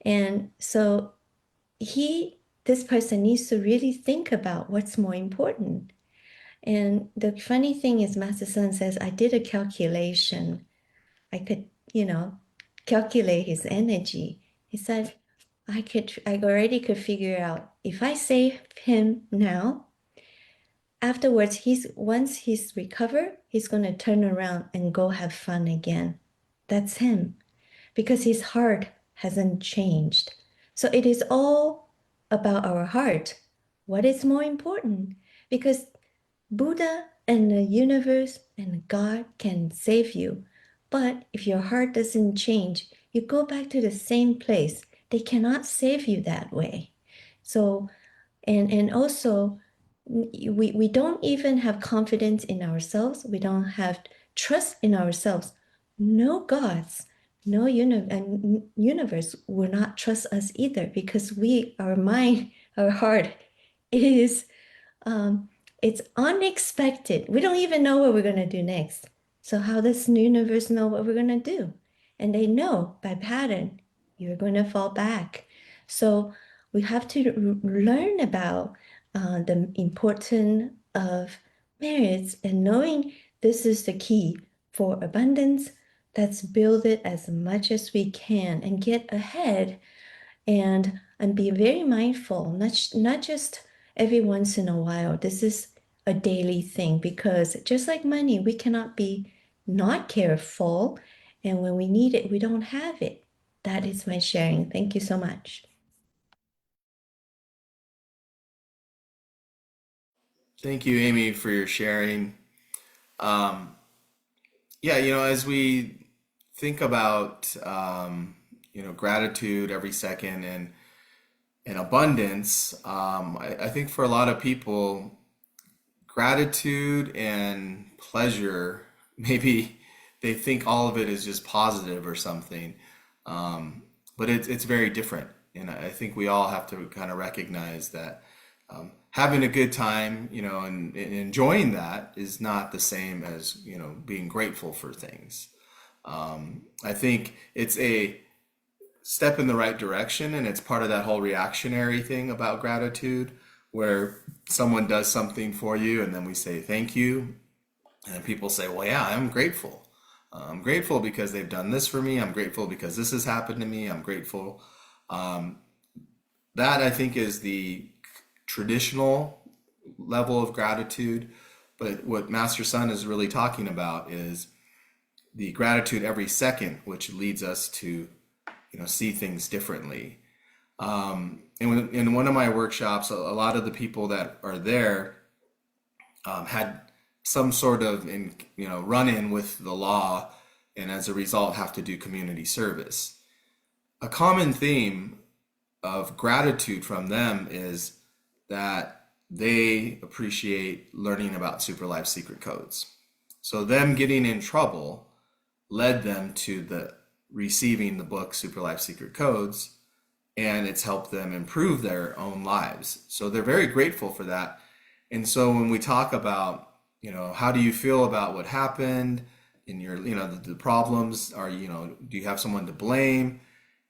And so this person needs to really think about what's more important. And the funny thing is, Master Sun says, I did a calculation. I could, calculate his energy. He said, I already could figure out if I save him now, afterwards, once he's recovered, he's going to turn around and go have fun again. That's him, because his heart hasn't changed. So it is all about our heart. What is more important? Because Buddha and the universe and God can save you. But if your heart doesn't change, you go back to the same place. They cannot save you that way. So, and also, we don't even have confidence in ourselves. We don't have trust in ourselves. No gods, no universe will not trust us either, because our mind, our heart is um, it's unexpected. We don't even know what we're going to do next. So how does the universe know what we're going to do? And they know by pattern, you're going to fall back. So we have to learn about the importance of merits and knowing this is the key for abundance. Let's build it as much as we can and get ahead and be very mindful, not just every once in a while. This is a daily thing, because just like money, we cannot be not careful, and when we need it, we don't have it. That is my sharing. Thank you so much. Thank you, Amy, for your sharing. Um, yeah, as we think about gratitude every second and abundance, I think for a lot of people, gratitude and pleasure, maybe they think all of it is just positive or something, but it's very different. And I think we all have to kind of recognize that having a good time, and enjoying that is not the same as, being grateful for things. I think it's a step in the right direction, and it's part of that whole reactionary thing about gratitude, where someone does something for you and then we say thank you, and then people say, well, yeah, I'm grateful. I'm grateful because they've done this for me. I'm grateful because this has happened to me. I'm grateful. Um, that I think is the traditional level of gratitude. But what Master Sun is really talking about is the gratitude every second, which leads us to, see things differently. In one of my workshops, a lot of the people that are there had some sort of run-in with the law, and as a result have to do community service. A common theme of gratitude from them is that they appreciate learning about Super Life Secret Codes. So them getting in trouble led them to the receiving the book Super Life Secret Codes, and it's helped them improve their own lives. So they're very grateful for that. And so when we talk about, how do you feel about what happened in your, the problems, are, do you have someone to blame?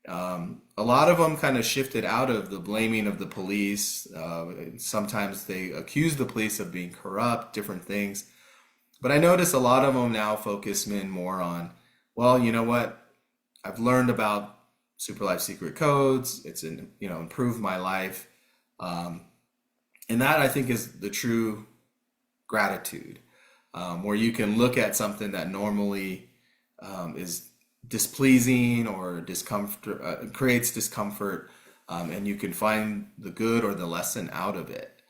A lot of them kind of shifted out of the blaming of the police. Sometimes they accuse the police of being corrupt, different things. But I notice a lot of them now focus in more on, well, you know what? I've learned about Super Life Secret Codes. It's improved my life. And that, I think, is the true gratitude, where you can look at something that normally is displeasing or discomfort, creates discomfort, and you can find the good or the lesson out of it.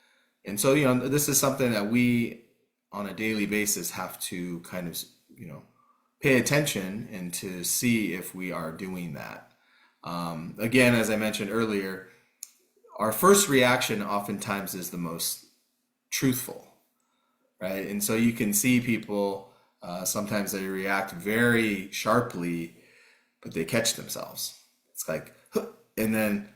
And so, this is something that we on a daily basis have to kind of, pay attention and to see if we are doing that. Again, as I mentioned earlier, our first reaction oftentimes is the most truthful, right? And so you can see people, sometimes they react very sharply, but they catch themselves. It's like, "Huh," and then,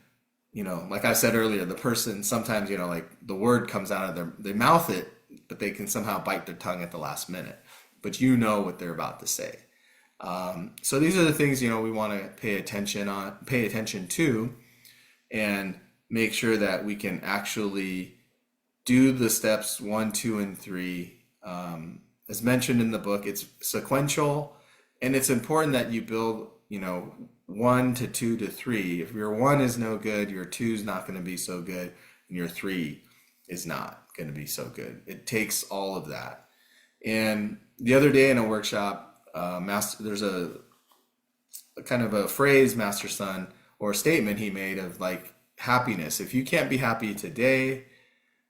like I said earlier, the person sometimes, like the word comes out of they mouth it, but they can somehow bite their tongue at the last minute. But you know what they're about to say. So these are the things, we want to pay attention to, and make sure that we can actually do the steps 1, 2, and 3. As mentioned in the book, it's sequential, and it's important that you build, 1 to 2 to 3. If your 1 is no good, your 2 is not going to be so good, and your 3 is not going to be so good. It takes all of that. And the other day in a workshop, there's a kind of a phrase Master Sun, or a statement he made of like happiness. If you can't be happy today,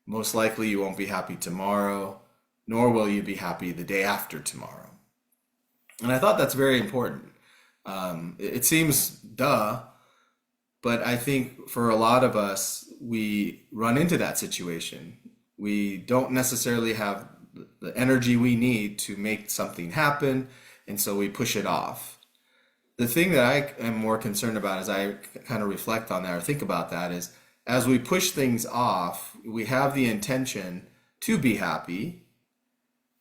most likely you won't be happy tomorrow, nor will you be happy the day after tomorrow. And I thought that's very important. It seems duh, but I think for a lot of us, we run into that situation. We don't necessarily have the energy we need to make something happen, and so we push it off. The thing that I am more concerned about as I kind of reflect on that or think about that is as we push things off, we have the intention to be happy,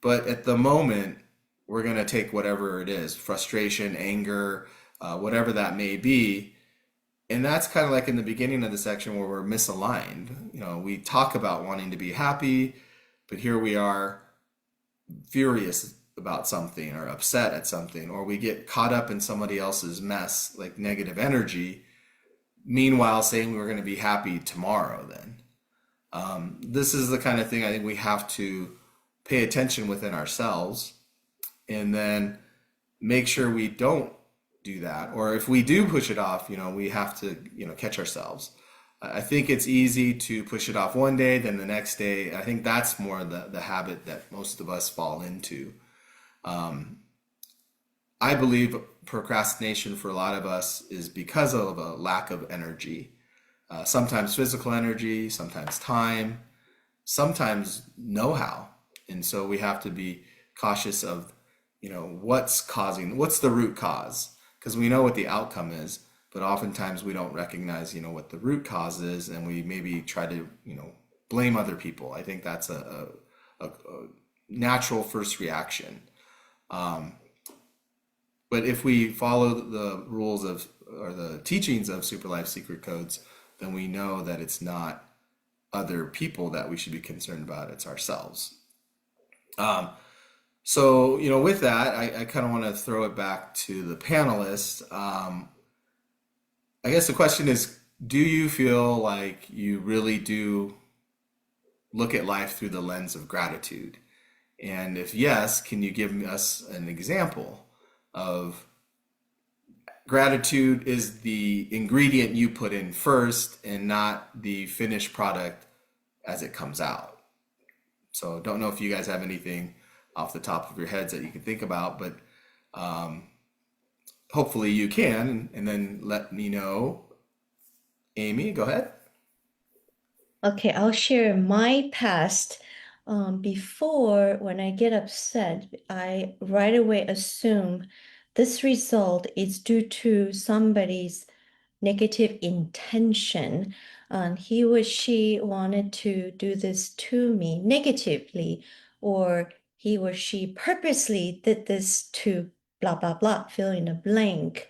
but at the moment, we're going to take whatever it is, frustration, anger, whatever that may be. And that's kind of like in the beginning of the section where we're misaligned. You know, we talk about wanting to be happy, but here we are furious about something or upset at something, or we get caught up in somebody else's mess, like negative energy, meanwhile saying we're going to be happy tomorrow then. This is the kind of thing I think we have to pay attention within ourselves and then make sure we don't do that. Or if we do push it off, you know, we have to, you know, catch ourselves. I think it's easy to push it off one day, then the next day. I think that's more the habit that most of us fall into. I believe procrastination for a lot of us is because of a lack of energy. Sometimes physical energy, sometimes time, sometimes know-how. And so we have to be cautious of, you know, what's the root cause? Because we know what the outcome is, but oftentimes we don't recognize, you know, what the root cause is, and we maybe try to, you know, blame other people. I think that's a natural first reaction. But if we follow the rules of, or the teachings of Super Life Secret Codes, then we know that it's not other people that we should be concerned about, it's ourselves. So, you know, with that, I kind of want to throw it back to the panelists. I guess the question is, do you feel like you really do look at life through the lens of gratitude? And if yes, can you give us an example of gratitude is the ingredient you put in first and not the finished product as it comes out? So don't know if you guys have anything off the top of your heads that you can think about, but hopefully you can, and then let me know. Amy, go ahead. Okay, I'll share my past. Before, when I get upset, I right away assume this result is due to somebody's negative intention. He or she wanted to do this to me negatively, or he or she purposely did this to blah, blah, blah, fill in a blank.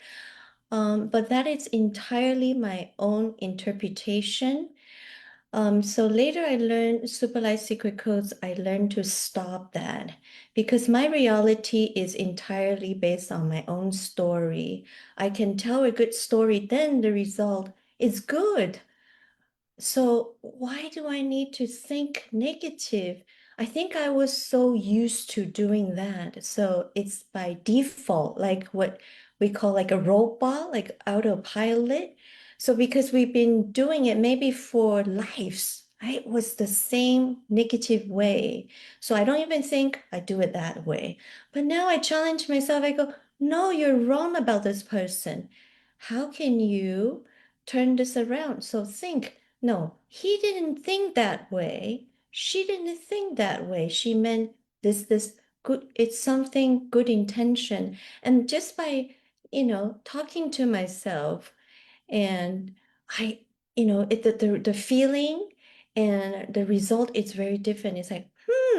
But that is entirely my own interpretation. So later I learned Super Life Secret Codes, I learned to stop that because my reality is entirely based on my own story. I can tell a good story, then the result is good. So why do I need to think negative? I think I was so used to doing that. So it's by default, like what we call like a robot, like autopilot. So because we've been doing it maybe for lives, right? It was the same negative way. So I don't even think I do it that way. But now I challenge myself. I go, no, you're wrong about this person. How can you turn this around? So think. No, he didn't think that way. She didn't think that way. She meant this good, it's something good intention. And just by, talking to myself and I, the feeling and the result is very different. It's like,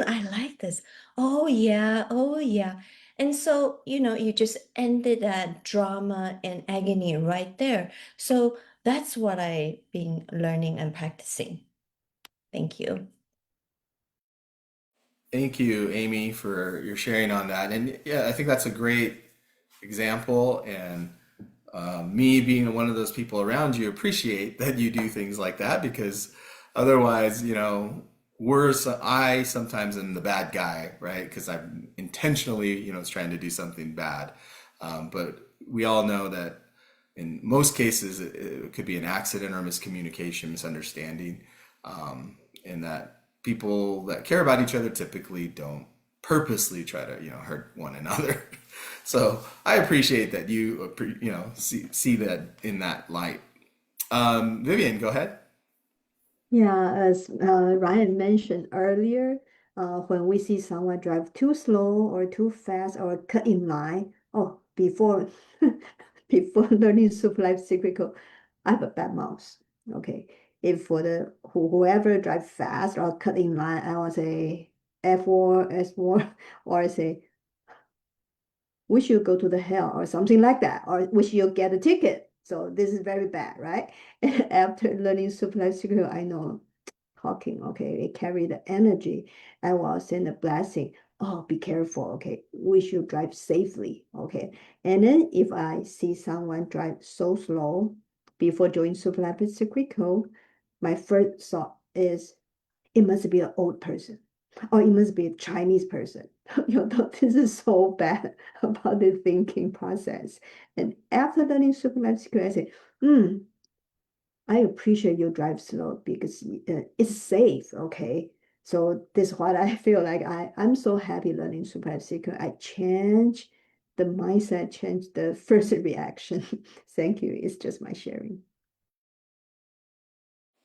I like this. Oh yeah, oh yeah. And so, you just ended that drama and agony right there. So that's what I've been learning and practicing. Thank you. Thank you, Amy, for your sharing on that. And yeah, I think that's a great example. And me being one of those people around you, appreciate that you do things like that, because otherwise, I sometimes am the bad guy, right? Because I'm intentionally, trying to do something bad. But we all know that in most cases, it could be an accident or miscommunication, misunderstanding, and that people that care about each other typically don't purposely try to, hurt one another. So I appreciate that you, see that in that light. Vivian, go ahead. Yeah, as Ryan mentioned earlier, when we see someone drive too slow or too fast or cut in line, oh, before before learning Super Life Secret Code, I have a bad mouth. Okay, if for the whoever drive fast or cut in line, I will say F4, S4, or say we should go to the hell or something like that, or we should get a ticket. So this is very bad, right? After learning Super Life Secret, I know talking, okay, it carry the energy. I will send a blessing. Oh, be careful, okay. We should drive safely, okay. And then if I see someone drive so slow before joining Super Rapid Secret Code, my first thought is it must be an old person or it must be a Chinese person. This is so bad about the thinking process. And after learning Super Life Secret, I say, I appreciate you drive slow because it's safe, okay? So this is what I feel like I'm so happy learning Super Secret. I change the mindset, change the first reaction. Thank you. It's just my sharing.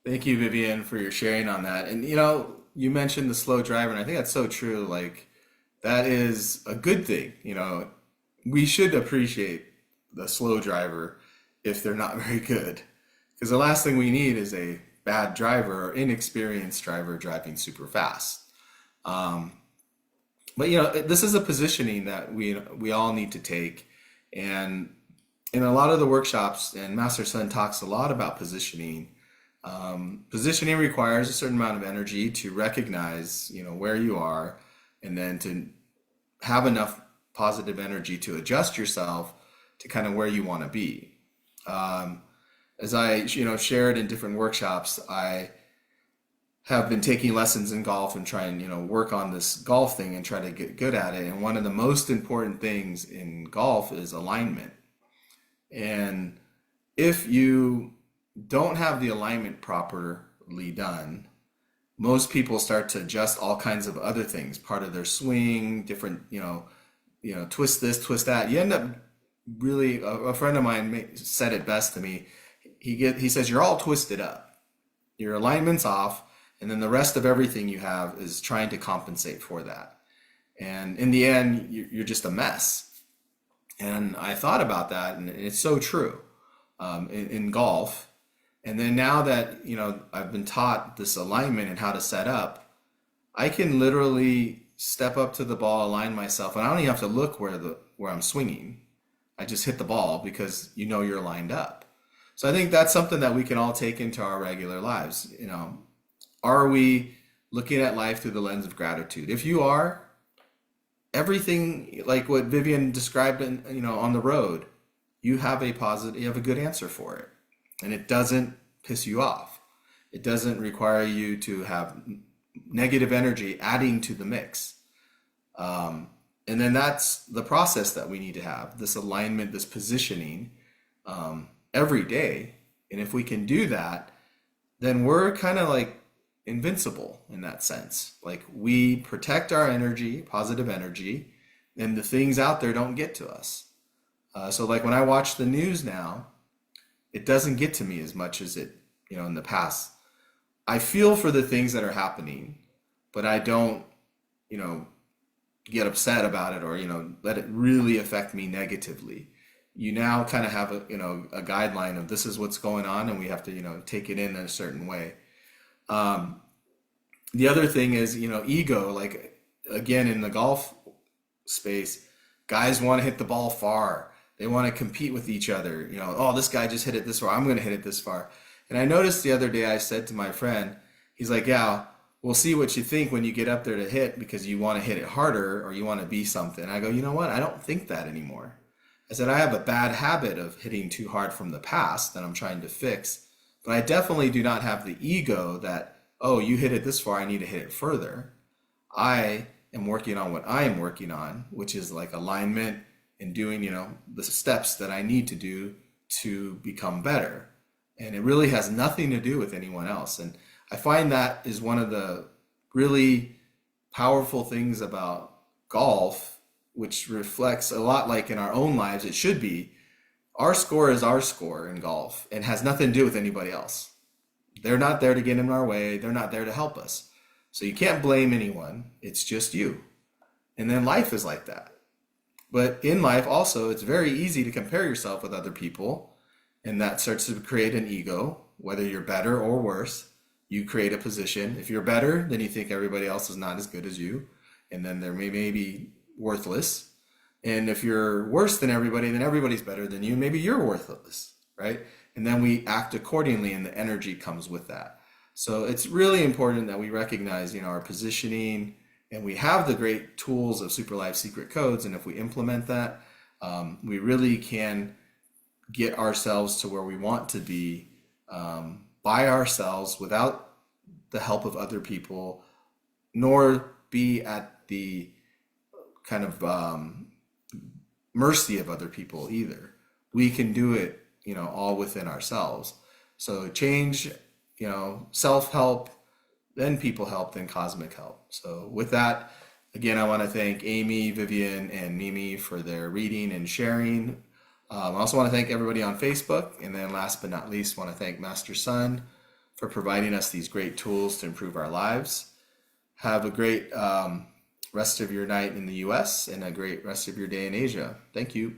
Thank you, Vivian, for your sharing on that. And you mentioned the slow driver, and I think that's so true. Like, that is a good thing. We should appreciate the slow driver if they're not very good. Because the last thing we need is a bad driver or inexperienced driver driving super fast. Um, but this is a positioning that we all need to take. And in a lot of the workshops, and Master Sun talks a lot about positioning. Positioning requires a certain amount of energy to recognize, where you are, and then to have enough positive energy to adjust yourself to kind of where you want to be. As I, shared in different workshops, I have been taking lessons in golf and trying, work on this golf thing and try to get good at it. And one of the most important things in golf is alignment. And if you don't have the alignment properly done, most people start to adjust all kinds of other things, part of their swing, different, twist this, twist that. You end up really, a friend of mine said it best to me. He says, you're all twisted up. Your alignment's off, and then the rest of everything you have is trying to compensate for that. And in the end, you're just a mess. And I thought about that, and it's so true in golf. And then now that, I've been taught this alignment and how to set up, I can literally step up to the ball, align myself, and I don't even have to look where I'm swinging. I just hit the ball because you're lined up. So I think that's something that we can all take into our regular lives. Are we looking at life through the lens of gratitude? If you are, everything like what Vivian described on the road, you have a good answer for it. And it doesn't piss you off. It doesn't require you to have negative energy adding to the mix. And then that's the process that we need to have, this alignment, this positioning every day. And if we can do that, then we're kind of like invincible in that sense. Like, we protect our energy, positive energy, and the things out there don't get to us. So like when I watch the news now, it doesn't get to me as much as it, in the past. I feel for the things that are happening, but I don't, get upset about it or, let it really affect me negatively. You now kind of have a guideline of this is what's going on, and we have to, take it in a certain way. The other thing is, ego, like, again, in the golf space, guys want to hit the ball far. They want to compete with each other. Oh, this guy just hit it this far, I'm going to hit it this far. And I noticed the other day, I said to my friend, he's like, yeah, we'll see what you think when you get up there to hit because you want to hit it harder or you want to be something. I go, you know what? I don't think that anymore. I said, I have a bad habit of hitting too hard from the past that I'm trying to fix, but I definitely do not have the ego that, oh, you hit it this far, I need to hit it further. I am working on what I am working on, which is like alignment and doing, the steps that I need to do to become better. And it really has nothing to do with anyone else. And I find that is one of the really powerful things about golf, which reflects a lot like in our own lives. It should be our score is our score in golf and has nothing to do with anybody else. They're not there to get in our way. They're not there to help us. So you can't blame anyone. It's just you. And then life is like that. But in life also, it's very easy to compare yourself with other people. And that starts to create an ego, whether you're better or worse. You create a position. If you're better, then you think everybody else is not as good as you. And then they're maybe worthless. And if you're worse than everybody, then everybody's better than you. Maybe you're worthless, right? And then we act accordingly, and the energy comes with that. So it's really important that we recognize, our positioning, and we have the great tools of Super Life Secret Codes. And if we implement that, we really can get ourselves to where we want to be by ourselves without the help of other people, nor be at the kind of mercy of other people either. We can do it, all within ourselves. So change, self-help, then people help, then cosmic help. So with that, again, I want to thank Amy, Vivian, and Mimi for their reading and sharing. I also want to thank everybody on Facebook. And then last but not least, want to thank Master Sun for providing us these great tools to improve our lives. Have a great rest of your night in the US and a great rest of your day in Asia. Thank you.